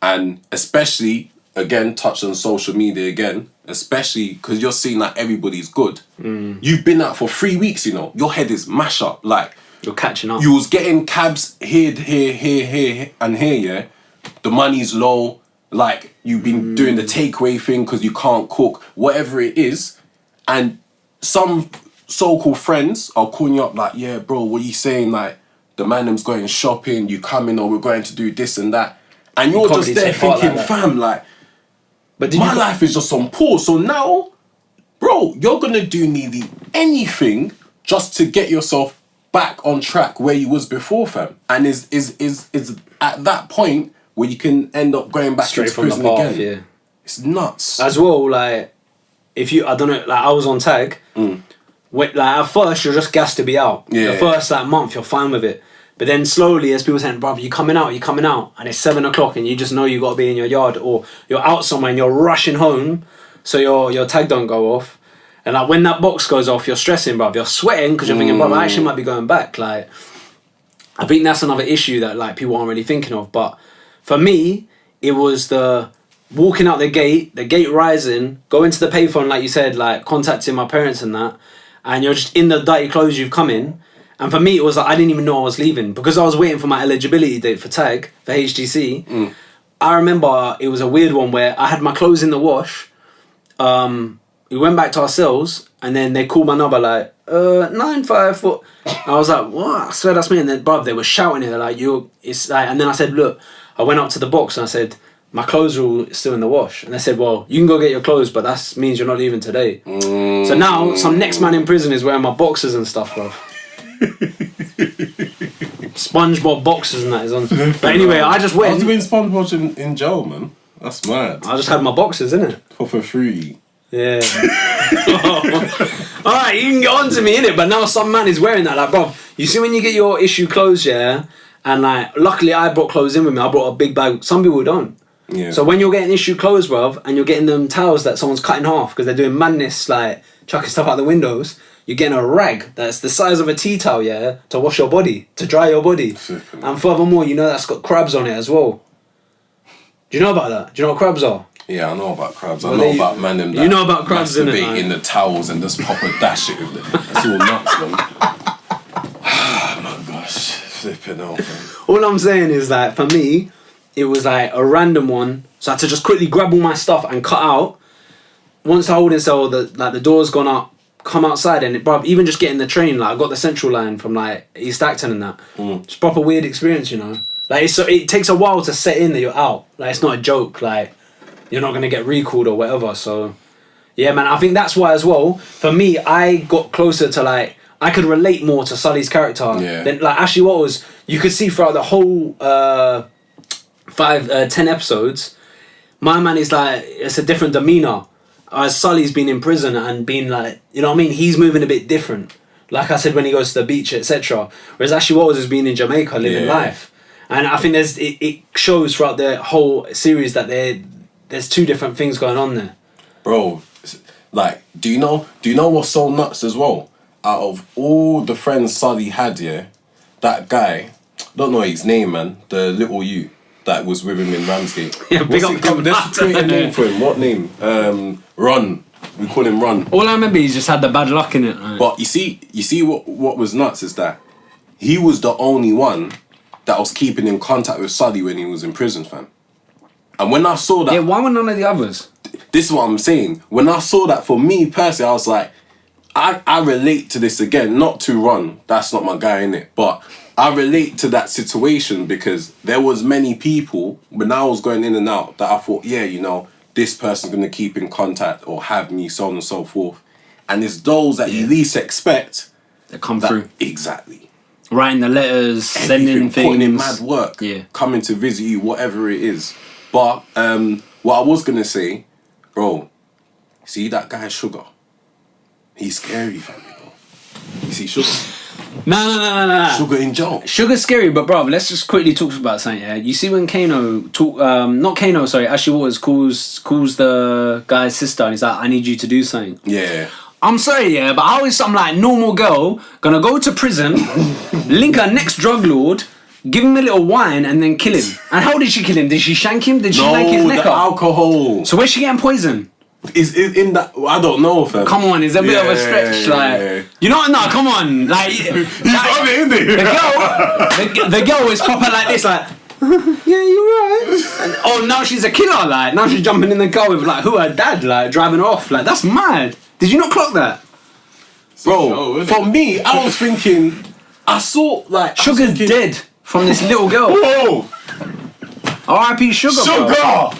B: And especially, again, touch on social media again, especially because you're seeing like everybody's good. You've been out for 3 weeks, you know. Your head is mash up. Like,
A: you're catching up.
B: You was getting cabs here, and here, yeah. The money's low. Like, you've been doing the takeaway thing because you can't cook. Whatever it is. And some so-called friends are calling you up like, yeah, bro, what are you saying? Like, the man them's going shopping, you coming, or we're going to do this and that. And you're just there thinking, fam, like, but my life is just on pause. So now, bro, you're going to do nearly anything just to get yourself back on track where you was before, fam. And is at that point where you can end up going back
A: straight
B: into
A: from
B: prison
A: the path,
B: again.
A: yeah.
B: It's nuts.
A: As well, like, if you, I don't know, like I was on tag, like at first you're just gassed to be out.
B: Yeah.
A: The first like month you're fine with it. But then slowly, as people saying, bruv, you coming out, and it's 7 o'clock and you just know you got to be in your yard, or you're out somewhere and you're rushing home so your tag don't go off. And like when that box goes off, you're stressing, bruv. You're sweating because you're thinking, bruv, I actually might be going back. Like, I think that's another issue that like people aren't really thinking of. But for me, it was the walking out the gate rising, going to the payphone, like you said, like contacting my parents and that, and you're just in the dirty clothes you've come in. And for me, it was like I didn't even know I was leaving because I was waiting for my eligibility date for tag for HTC. I remember it was a weird one where I had my clothes in the wash. We went back to our cells and then they called my number like 954. I was like, what? I swear that's me. And then, bruv, they were shouting it like it's like. And then I said, look, I went up to the box and I said, my clothes are all still in the wash. And they said, well, you can go get your clothes, but that means you're not leaving today. So now some next man in prison is wearing my boxers and stuff, bruv. SpongeBob boxers and that is on. But anyway, I just went.
B: I was doing SpongeBob in jail, man. That's mad.
A: I just had my boxers, innit?
B: For free.
A: Yeah. Alright, you can get on to me, innit? But now some man is wearing that. Like, bro, you see when you get your issue clothes, yeah? And like, luckily I brought clothes in with me. I brought a big bag. Some people don't.
B: Yeah.
A: So when you're getting issue clothes, bruv, and you're getting them towels that someone's cut in half because they're doing madness, like chucking stuff out the windows, you're getting a rag that's the size of a tea towel, yeah, to wash your body, to dry your body. And furthermore, you know that's got crabs on it as well. Do you know about that? Do you know what crabs are?
B: Yeah, I know about crabs. I know about man them that
A: you know about crabs, innit?
B: In the towels and just proper dash it with it. That's all nuts, man. Oh my gosh, flipping out, man.
A: All I'm saying is that for me, it was like a random one. So I had to just quickly grab all my stuff and cut out. Once the holding cell, the door's gone up, come outside and bruv, even just getting the train, like I got the central line from like East Acton and that. It's a proper weird experience, you know. Like it takes a while to set in that you're out. Like it's not a joke. Like you're not gonna get recalled or whatever. So yeah, man, I think that's why as well. For me, I got closer to like I could relate more to Sully's character.
B: Yeah.
A: Than like Ashley Waters. You could see throughout the whole 10 episodes, my man is like it's a different demeanor. As Sully's been in prison and been like, you know what I mean? He's moving a bit different. Like I said, when he goes to the beach, etc. Whereas Ashley Waters has been in Jamaica living life. And I think it shows throughout the whole series that there's two different things going on there.
B: Bro, like, do you know what's so nuts as well? Out of all the friends Sully had, yeah, that guy, don't know his name, man, the little you that was with him in Ramsgate.
A: Yeah, big up Ron.
B: Let's create a name for him. What name? Ron. We call him Ron.
A: All I remember, he's just had the bad luck in it. Right?
B: But you see what was nuts is that he was the only one that was keeping in contact with Sully when he was in prison, fam. And when I saw that...
A: Yeah, why were none of the others?
B: This is what I'm saying. When I saw that, for me personally, I was like, I relate to this again. Not to Ron. That's not my guy, innit? But I relate to that situation because there was many people, when I was going in and out, that I thought, yeah, you know, this person's going to keep in contact or have me, so on and so forth. And it's those that you least expect...
A: That come through.
B: Exactly.
A: Writing the letters, sending things.
B: Putting in mad work.
A: Yeah.
B: Coming to visit you, whatever it is. But what I was going to say, bro, see that guy Sugar? He's scary, fam. You see Sugar?
A: No.
B: Sugar in jail.
A: Sugar's scary, but bro, let's just quickly talk about something. Yeah, you see when Ashley Waters calls the guy's sister and he's like, "I need you to do something."
B: Yeah.
A: I'm sorry, yeah, but how is some like normal girl gonna go to prison, link her next drug lord, give him a little wine, and then kill him? And how did she kill him? Did she shank him? Did she yank his neck
B: the
A: up?
B: alcohol.
A: So where's she getting poison?
B: Is in that? I don't know, fam.
A: Come on, it's a bit of a stretch, like you know. No, come on, like
B: He's on it, isn't he?
A: the girl is proper like this, like yeah, you're right. And, oh, now she's a killer, like now she's jumping in the car with like her dad, like driving her off, like that's mad. Did you not clock that,
B: bro? For me, I was thinking, I saw like
A: Sugar's dead from this little girl.
B: Whoa!
A: R.I.P. Sugar.
B: Bro.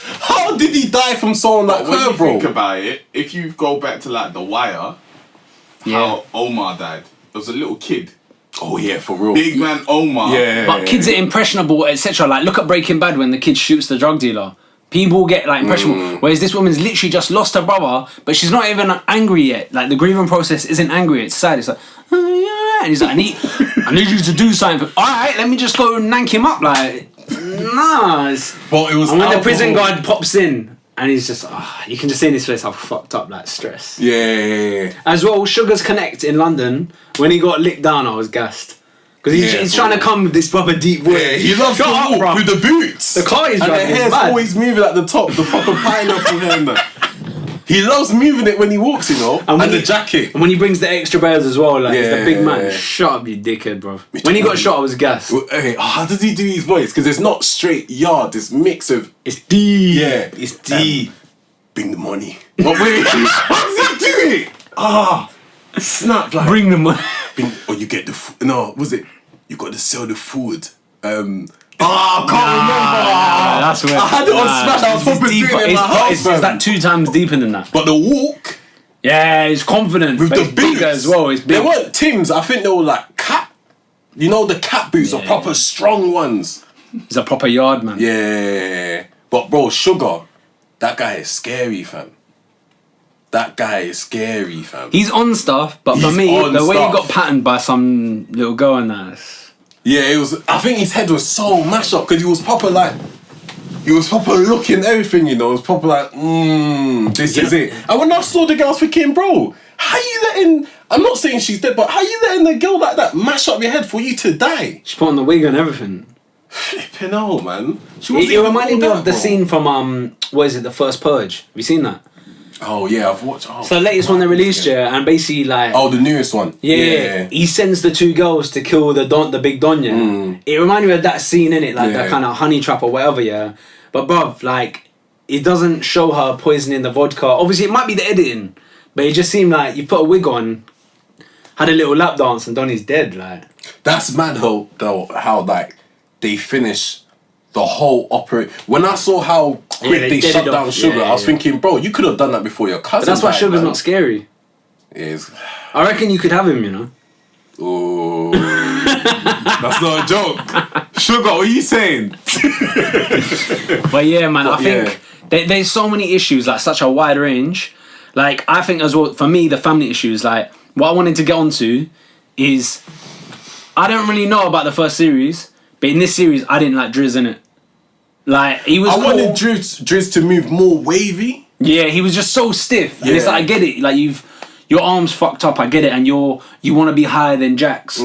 B: How did he die from someone like
C: When
B: her,
C: you
B: bro?
C: think about it, if you go back to like The Wire, how Omar died. There was a little kid.
B: Oh yeah, for real.
C: Big man Omar.
B: Yeah.
A: But kids are impressionable, etc. Like look at Breaking Bad when the kid shoots the drug dealer. People get like impressionable. Whereas this woman's literally just lost her brother, but she's not even angry yet. Like the grieving process isn't angry. It's sad. It's like, oh, yeah. And he's like, I need you to do something. All right, let me just go nank him up. Like, nah.
B: But it was.
A: And when the prison guard pops in, and he's just, you can just see in his face how fucked up, like stress.
B: Yeah.
A: As well, Sugar's Connect in London, when he got licked down, I was gassed. Because he's trying to come with this proper deep voice.
B: Yeah, he loves to walk with the boots.
A: The car is
B: and
A: driving.
B: the hair's always moving at the top, the proper pineapple hair and that. He loves moving it when he walks, you know. And the jacket.
A: And when he brings the extra bells as well, like, he's the big man. Shut up, you dickhead, bro. When he got shot, I was gassed.
B: Okay, how does he do his voice? Because it's not straight yard, it's mix of...
A: It's D.
B: Yeah, it's D. Bring the money. But wait, how does he do it? Snap like...
A: Bring the money.
B: Or you get the... No, was it... You got to sell the food. I can't remember.
A: That's where
B: I had it on Smash. I was probably doing it in my house.
A: It's like 2 times deeper than that.
B: But the walk...
A: Yeah, he's confident.
B: With the
A: boots
B: boots
A: as well. It's big.
B: They weren't Tims. I think they were like cat. You know the cat boots, the proper strong ones.
A: He's a proper yard man.
B: Yeah. But bro, Sugar, that guy is scary, fam. That guy is scary, fam.
A: He's on stuff, but for me, the way he got patterned by some little girl in that.
B: Yeah, it was. I think his head was so mashed up because he was proper like. He was proper looking everything, you know. It was proper like, this is it. And when I saw the girl, I was thinking, bro, how you letting... I'm not saying she's dead, but how you letting a girl like that mash up your head for you to die?
A: She put on the wig and everything.
B: Flipping hell, man.
A: It reminded me of the scene from, what is it, The First Purge. Have you seen that?
B: Oh, yeah, I've watched... Oh,
A: it's the latest one they released, and basically like...
B: Oh, the newest one.
A: Yeah. He sends the 2 girls to kill the big Don, It reminded me of that scene, innit? Like that kind of honey trap or whatever, But bruv, like, it doesn't show her poisoning the vodka. Obviously, it might be the editing, but it just seemed like you put a wig on, had a little lap dance, and Donnie's dead, like.
B: That's mad, though, how, like, they finish the whole operation. When I saw how quick they shut down Sugar, I was thinking, bro, you could have done that before your cousin.
A: But that's why Sugar's not scary.
B: Yes.
A: I reckon you could have him, you know.
B: Oh, that's not a joke. Sugar, what are you saying?
A: But yeah, man, I think there's so many issues, like such a wide range. Like, I think as well, for me, the family issues, like, what I wanted to get onto is, I don't really know about the first series, but in this series, I didn't like Driz in it. Like, he was
B: I wanted Driz to move more wavy.
A: Yeah, he was just so stiff. And it's like, I get it. Like, your arm's fucked up, I get it, and you want to be higher than Jax.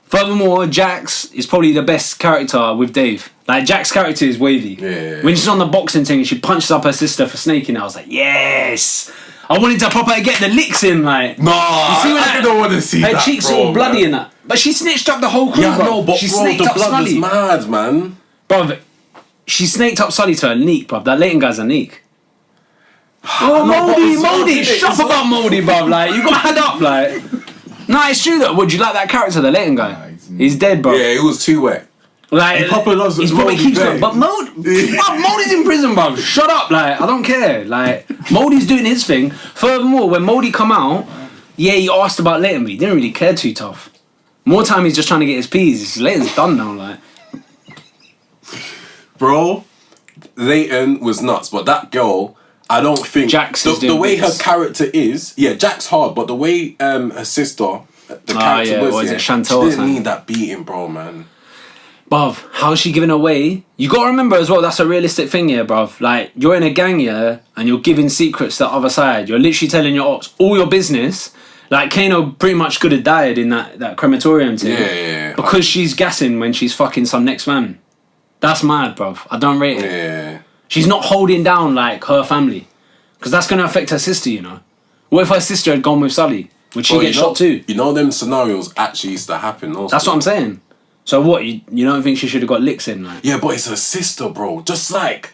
A: Furthermore, Jax is probably the best character with Dave. Like, Jax's character is wavy.
B: Yeah.
A: When she's on the boxing thing and she punches up her sister for snaking, I was like, yes! I wanted to proper get the licks in, like.
B: Nah, I don't want to see
A: her
B: that,
A: cheeks
B: bro,
A: all bloody in that. But she snitched up the whole crew,
B: Yeah, no, but
A: she
B: bro,
A: snaked
B: the
A: up
B: blood
A: Sully.
B: was mad, man.
A: Bruv, she snaked up Sully to a neek, bruv. That Leighton guy's a neek. Oh, Moldy, shut up about Moldy, bruv. Like, you got had up, like. Nah, it's true though. Would you like that character, the Leighton guy? He's dead, bro.
B: Yeah, it was too wet.
A: Like,
B: he
A: probably keeps going. But Moldy's in prison, bruv. Shut up, like, I don't care. Like, Moldy's doing his thing. Furthermore, when Moldy come out, he asked about Leighton, but he didn't really care too tough. More time he's just trying to get his peas. Leighton's done now, like.
B: Bro, Leighton was nuts, but that girl, I don't think
A: Jax
B: the way her character is. Yeah, Jack's hard, but the way her sister, the character was,
A: Chantal,
B: she didn't need that beating, bro, man.
A: Bruv, how's she giving away? You gotta remember as well, that's a realistic thing, bruv. Like, you're in a gang, and you're giving secrets to the other side. You're literally telling your ops all your business. Like, Kano pretty much could have died in that crematorium thing.
B: Yeah.
A: Because she's gassing when she's fucking some next man. That's mad, bruv. I don't rate it.
B: Yeah.
A: She's not holding down, like, her family. Because that's gonna affect her sister, you know. What if her sister had gone with Sully? Would she get shot too?
B: You know them scenarios actually used to happen also.
A: That's what I'm saying. So what, you don't think she should have got licks in, like?
B: Yeah, but it's her sister, bro. Just like...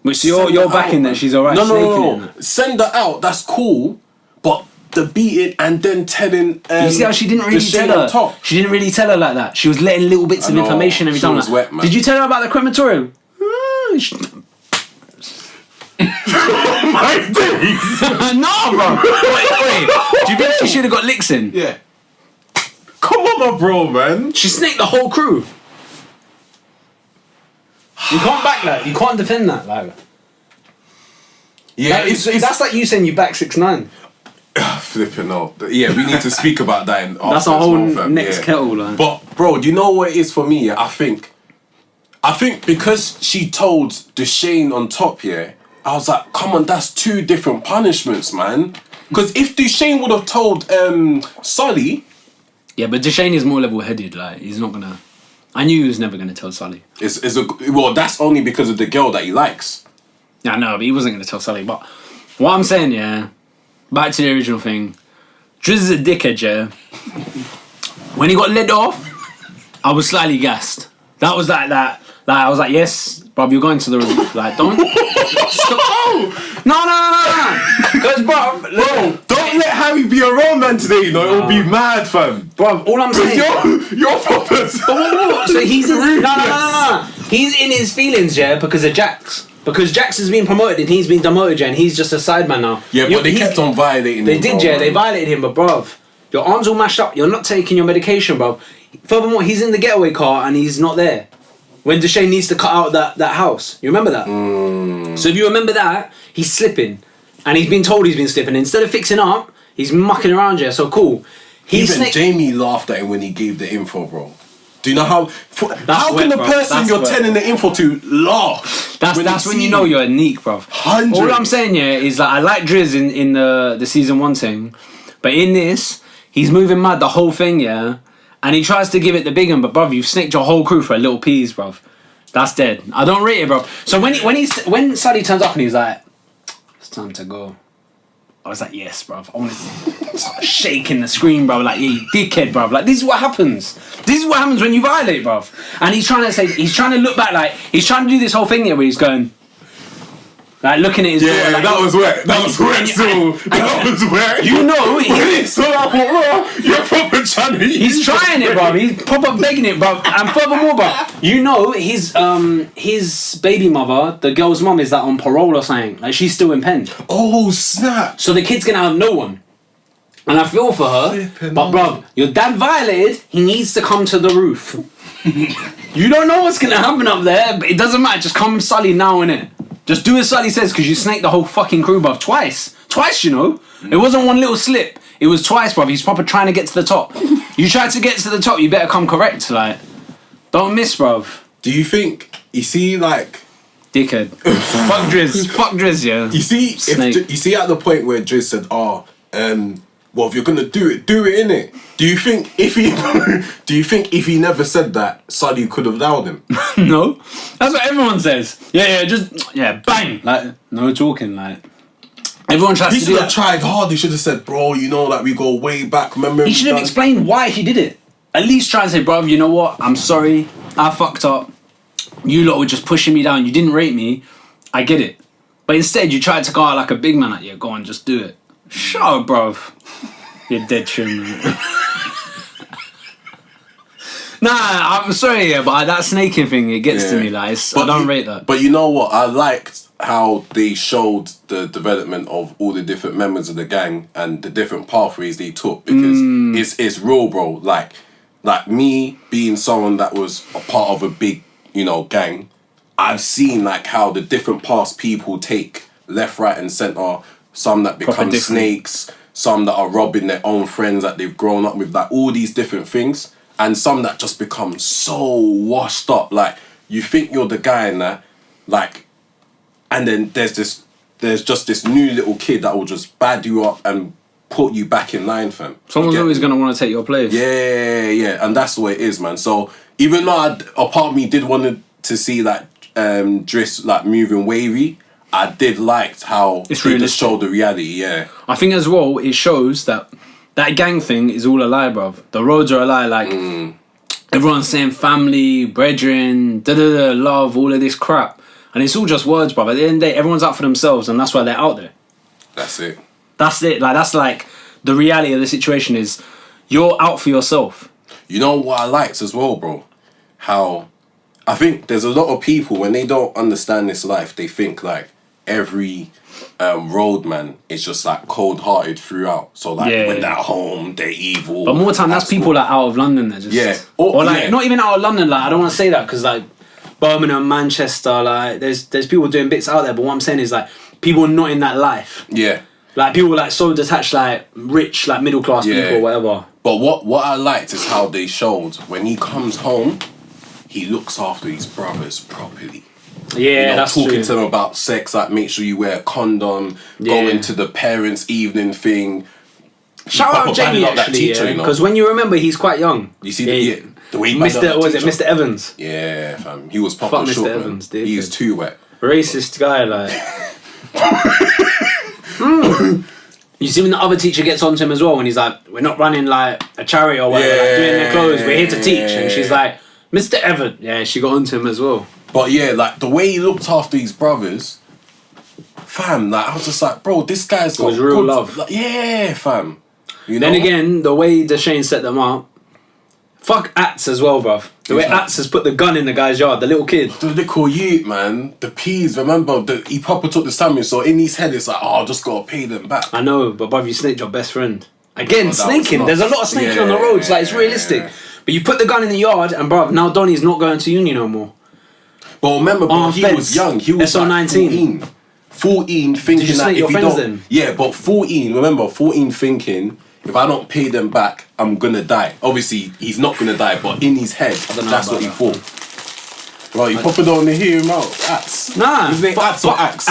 A: Which you're backing that she's alright
B: No. Send her out, that's cool. But the beating and then telling...
A: you see how she didn't really tell her? She didn't really tell her like that. She was letting little bits of information every time.
B: She was wet, man.
A: Did you tell her about the crematorium?
B: My days!
A: No, bro. Wait. Do you think she should have got licks in?
B: Yeah. Come on, my bro, man.
A: She snaked the whole crew. You can't back that. You can't defend that, like.
B: Yeah,
A: that's like you saying you back 6ix9ine.
B: Flipping no. Yeah, we need to speak about that.
A: That's a whole next kettle, like.
B: But bro, do you know what it is for me? I think because she told Dushane on top, yeah, I was like, come on, that's 2 different punishments, man. Because if Dushane would have told Sully...
A: Yeah, but Dushane is more level-headed, like, he's not gonna... I knew he was never gonna tell Sully.
B: Well, that's only because of the girl that he likes.
A: Yeah, no, but he wasn't gonna tell Sully. But what I'm saying, yeah, back to the original thing, Driz is a dickhead, yeah. When he got led off, I was slightly gassed. That was like that. Like, I was like, yes, bruv, you're going to the roof. Like, don't... Stop. No. Because, bruv,
B: Don't let Harry be around, man, today, you know? It'll be mad, fam.
A: Bruv, all I'm saying...
B: You're proper...
A: So he's in... No. He's in his feelings, yeah, because of Jax. Because Jax has been promoted and he's been demoted, yeah, and he's just a sideman now.
B: Yeah, but they kept on violating him.
A: They did, yeah, they violated him, but bruv, your arms all mashed up, you're not taking your medication, bruv. Furthermore, he's in the getaway car and he's not there. When Dushane needs to cut out that house. You remember that? So if you remember that, he's slipping. And he's been told he's been slipping. Instead of fixing up, he's mucking around here. So cool.
B: Even Jamie laughed at him when he gave the info, bro. Do you know how can the person you're telling the info to laugh?
A: That's when you know you're unique, bro.
B: 100.
A: All I'm saying, yeah, is that I like Driz in the season 1 thing. But in this, he's moving mad the whole thing, yeah. And he tries to give it the big one, but bruv, you've snaked your whole crew for a little peas, bruv. That's dead. I don't rate it, bruv. So when Sadie turns up and he's like, it's time to go. I was like, yes, bruv. I want to start shaking the screen, bruv. Like, yeah, you dickhead, bruv. Like, this is what happens. This is what happens when you violate, bruv. And he's trying to look back, like, he's trying to do this whole thing here where he's going, like, looking at his door, like,
B: that was wet. That was wet, so... That was wet.
A: You know...
B: You're proper trying to...
A: He's trying it, bruv. He's proper begging it, bruv. And furthermore, bruv, you know, his baby mother, the girl's mum, is, like, on parole or something. Like, she's still in pen.
B: Oh, snap.
A: So the kid's gonna have no one. And I feel for her. But, bruv, your dad violated. He needs to come to the roof. You don't know what's gonna happen up there, but it doesn't matter. Just come Sully now, innit? Just do as Sully says, because you snaked the whole fucking crew, bruv. Twice, you know. It wasn't one little slip. It was twice, bruv. He's proper trying to get to the top. You tried to get to the top, you better come correct. Like, don't miss, bruv.
B: Do you think, you see, like...
A: Dickhead. Fuck Driz, yeah.
B: You see at the point where Driz said, well, if you're gonna do it, innit? Do you think if he never said that, Sully could have allowed him?
A: No. That's what everyone says. Yeah, bang. Like, no talking, like. Everyone tries to do that. He should have tried hard.
B: He should have said, bro, you know, like, we go way back. Remember?
A: He should have explained why he did it. At least try and say, bro, you know what? I'm sorry. I fucked up. You lot were just pushing me down. You didn't rate me. I get it. But instead, you tried to go out like a big man. Like, yeah, go on, just do it. Shut up, bro. You're dead trim, man. Nah, I'm sorry, yeah, but that snaking thing, it gets to me. Like, I don't rate that.
B: But you know what? I liked how they showed the development of all the different members of the gang and the different pathways they took, because it's real, bro. Like me being someone that was a part of a big, you know, gang, I've seen like how the different paths people take, left, right, and centre. Some that become snakes, some that are robbing their own friends that they've grown up with, like all these different things, and some that just become so washed up. Like, you think you're the guy in that, like, and then there's just this new little kid that will just bad you up and put you back in line, fam.
A: Someone's always gonna want to take your place.
B: Yeah, and that's the way it is, man. So even though a part of me did want to see that Driss like moving wavy, I did like how
A: it's
B: they just showed the reality, yeah.
A: I think as well, it shows that gang thing is all a lie, bruv. The roads are a lie, like, everyone's saying family, brethren, love, all of this crap. And it's all just words, bruv. At the end of the day, everyone's out for themselves, and that's why they're out there.
B: That's it.
A: Like, that's like, the reality of the situation is, you're out for yourself.
B: You know what I liked as well, bro? How, I think there's a lot of people, when they don't understand this life, they think like, every roadman is just like cold-hearted throughout. So like when they're home, they're evil.
A: But more time, that's people that are out of London. They're just or like not even out of London. Like, I don't want to say that because like Birmingham, Manchester, like there's people doing bits out there. But what I'm saying is like people not in that life.
B: Yeah.
A: Like people like so detached, like rich, like middle class people or whatever.
B: But what I liked is how they showed when he comes home, he looks after his brothers properly.
A: Yeah, that's
B: talking
A: true.
B: to them about sex, like make sure you wear a condom, going to the parents' evening thing.
A: Shout out Jamie actually, because when you remember, he's quite young.
B: You see the way he
A: Mr. Evans?
B: Yeah, fam. He was proper
A: Fuck
B: short,
A: Mr. Evans, dude.
B: He was too wet.
A: Racist guy, like. You see when the other teacher gets onto him as well, when he's like, we're not running like a charity or whatever, like doing their clothes, we're here to teach. And she's like, Mr. Evans. Yeah, she got onto him as well.
B: But yeah, like the way he looked after his brothers, fam, like I was just like, bro, this guy's got
A: real
B: good
A: love.
B: Like, yeah, fam. You know?
A: Then again, the way Deshane set them up, fuck Ats as well, bruv. The way Ats has put the gun in the guy's yard, the little kid.
B: The little youth, man. The peas, remember, he proper took the sandwich, so in his head it's like, oh, I just gotta pay them back.
A: I know, but bruv, you snaked your best friend. Again, snaking.
B: Not...
A: There's a lot of snaking on the roads, like it's realistic. Yeah. But you put the gun in the yard, and bruv, now Donnie's not going to uni no more.
B: But remember, bro, he was young. He was like 14. 14 thinking
A: Did you
B: that if
A: your
B: he
A: friends
B: don't...
A: then?
B: Yeah, but 14, remember, 14 thinking... If I don't pay them back, I'm gonna die. Obviously, he's not gonna die, but in his head, that's what he thought. Right, you pop it on the hear him out. Ats.
A: Nah.
B: His name Ats or Axe?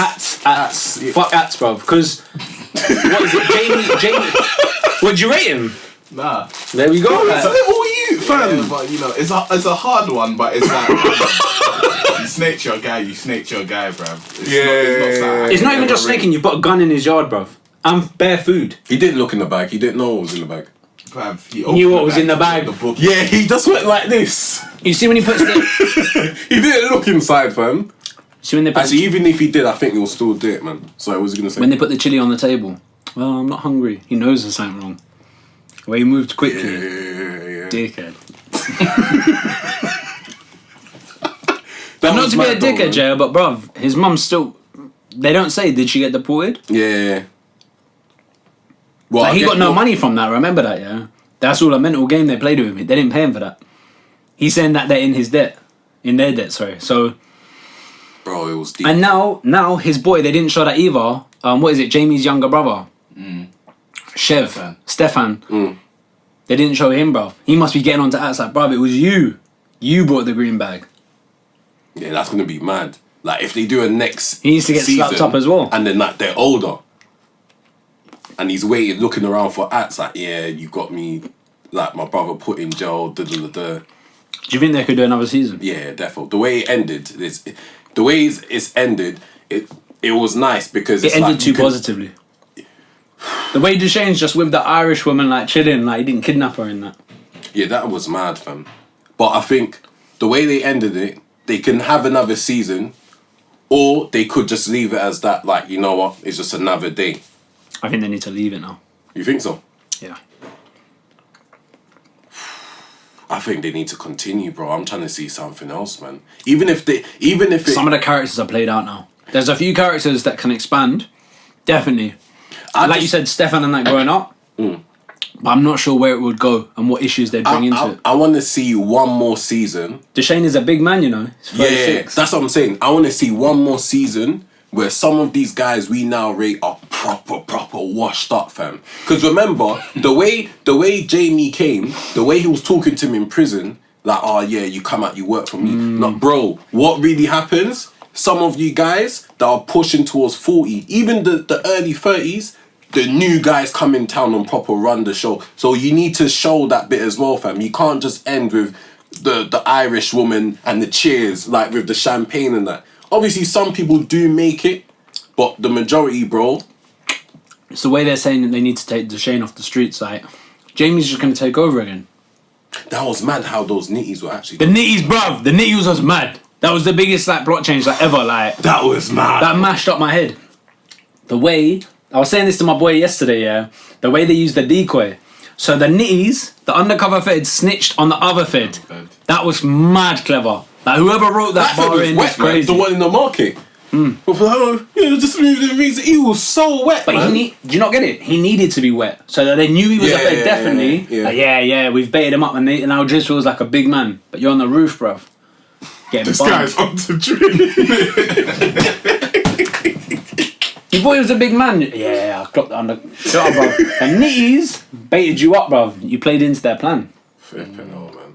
A: Ats. Yeah. Fuck Ats, bruv. Because, what is it, Jamie? Would you rate him?
C: Nah.
A: There we go.
C: It's a little you, fam. Yeah, but you know, it's a hard one, but it's like... you snaked your guy, bruv.
A: It's not even just snaking, you put a gun in his yard, bruv. And bare food.
B: He didn't look in the bag. He didn't know what was in the bag.
C: Bruv,
A: he knew what was in the bag.
B: Yeah, he just went like this.
A: You see when he puts the...
B: He didn't look inside, fam.
A: See when they put
B: even if he did, I think he'll still do it, man. So what was he gonna say?
A: When they put the chili on the table. Well, I'm not hungry. He knows there's something wrong. The way he moved quickly.
B: Yeah.
A: Dickhead. Not to be a dickhead, Jay, but bruv, his mum still... They don't say, did she get deported?
B: Yeah. Well,
A: like, he got no money from that, remember that, yeah? That's all a mental game they played with him. They didn't pay him for that. He's saying that they're in his debt. In their debt, sorry. So...
B: Bro, it was deep.
A: And now his boy, they didn't show that either. What is it? Jamie's younger brother. Stefan. They didn't show him, bro. He must be getting onto acts like, bro, it was you. You brought the green bag.
B: Yeah, that's going to be mad. Like, if they do a next
A: he needs to get slapped up as well.
B: And then, like, they're older. And he's waiting, looking around for acts like, yeah, you got me, like, my brother put in jail, da-da-da-da.
A: Do you think they could do another season?
B: Yeah, definitely. The way it ended, the way it's ended, it was nice because
A: it ended too positively. The way Deshane's just with the Irish woman, like, chilling, like, he didn't kidnap her in that.
B: Yeah, that was mad, fam. But I think the way they ended it, they can have another season, or they could just leave it as that, like, you know what, it's just another day.
A: I think they need to leave it now.
B: You think so?
A: Yeah.
B: I think they need to continue, bro. I'm trying to see something else, man. Even if
A: some of the characters are played out now. There's a few characters that can expand, definitely. You said, Stefan and that growing up. But I'm not sure where it would go and what issues they'd bring into it.
B: I want to see one more season.
A: Deshane is a big man, you know. He's 36.
B: Yeah, that's what I'm saying. I want to see one more season where some of these guys we now rate are proper washed up, fam. Because remember, the way Jamie came, the way he was talking to him in prison, like, oh yeah, you come out, you work for me. Like, bro, what really happens? Some of you guys that are pushing towards 40, even the early 30s, the new guys come in town and proper run the show. So you need to show that bit as well, fam. You can't just end with the Irish woman and the cheers, like with the champagne and that. Obviously, some people do make it, but the majority, bro...
A: It's the way they're saying that they need to take Deshane off the streets. Like, Jamie's just going to take over again.
B: That was mad how those nitties were actually...
A: The nitties, bruv! The nitties was mad. That was the biggest, like, plot change, like, ever, like...
B: That was mad.
A: That mashed up my head. The way... I was saying this to my boy yesterday, yeah? The way they used the decoy. So the nitties, the undercover fed, snitched on the other fed. That was mad clever. Like, whoever wrote that bar in was crazy.
B: The one in the market. Just moving the reason. He was so wet,
A: but
B: man.
A: do you not get it? He needed to be wet. So that they knew he was a fed, definitely. Yeah. Like, we've baited him up and now Driz feels like a big man. But you're on the roof, bruv. Getting
C: this guy's on to drink.
A: You thought he was a big man. Yeah, I clocked under. Shut up, bruv. And Nitties baited you up, bruv. You played into their plan.
B: Flipping hell, man.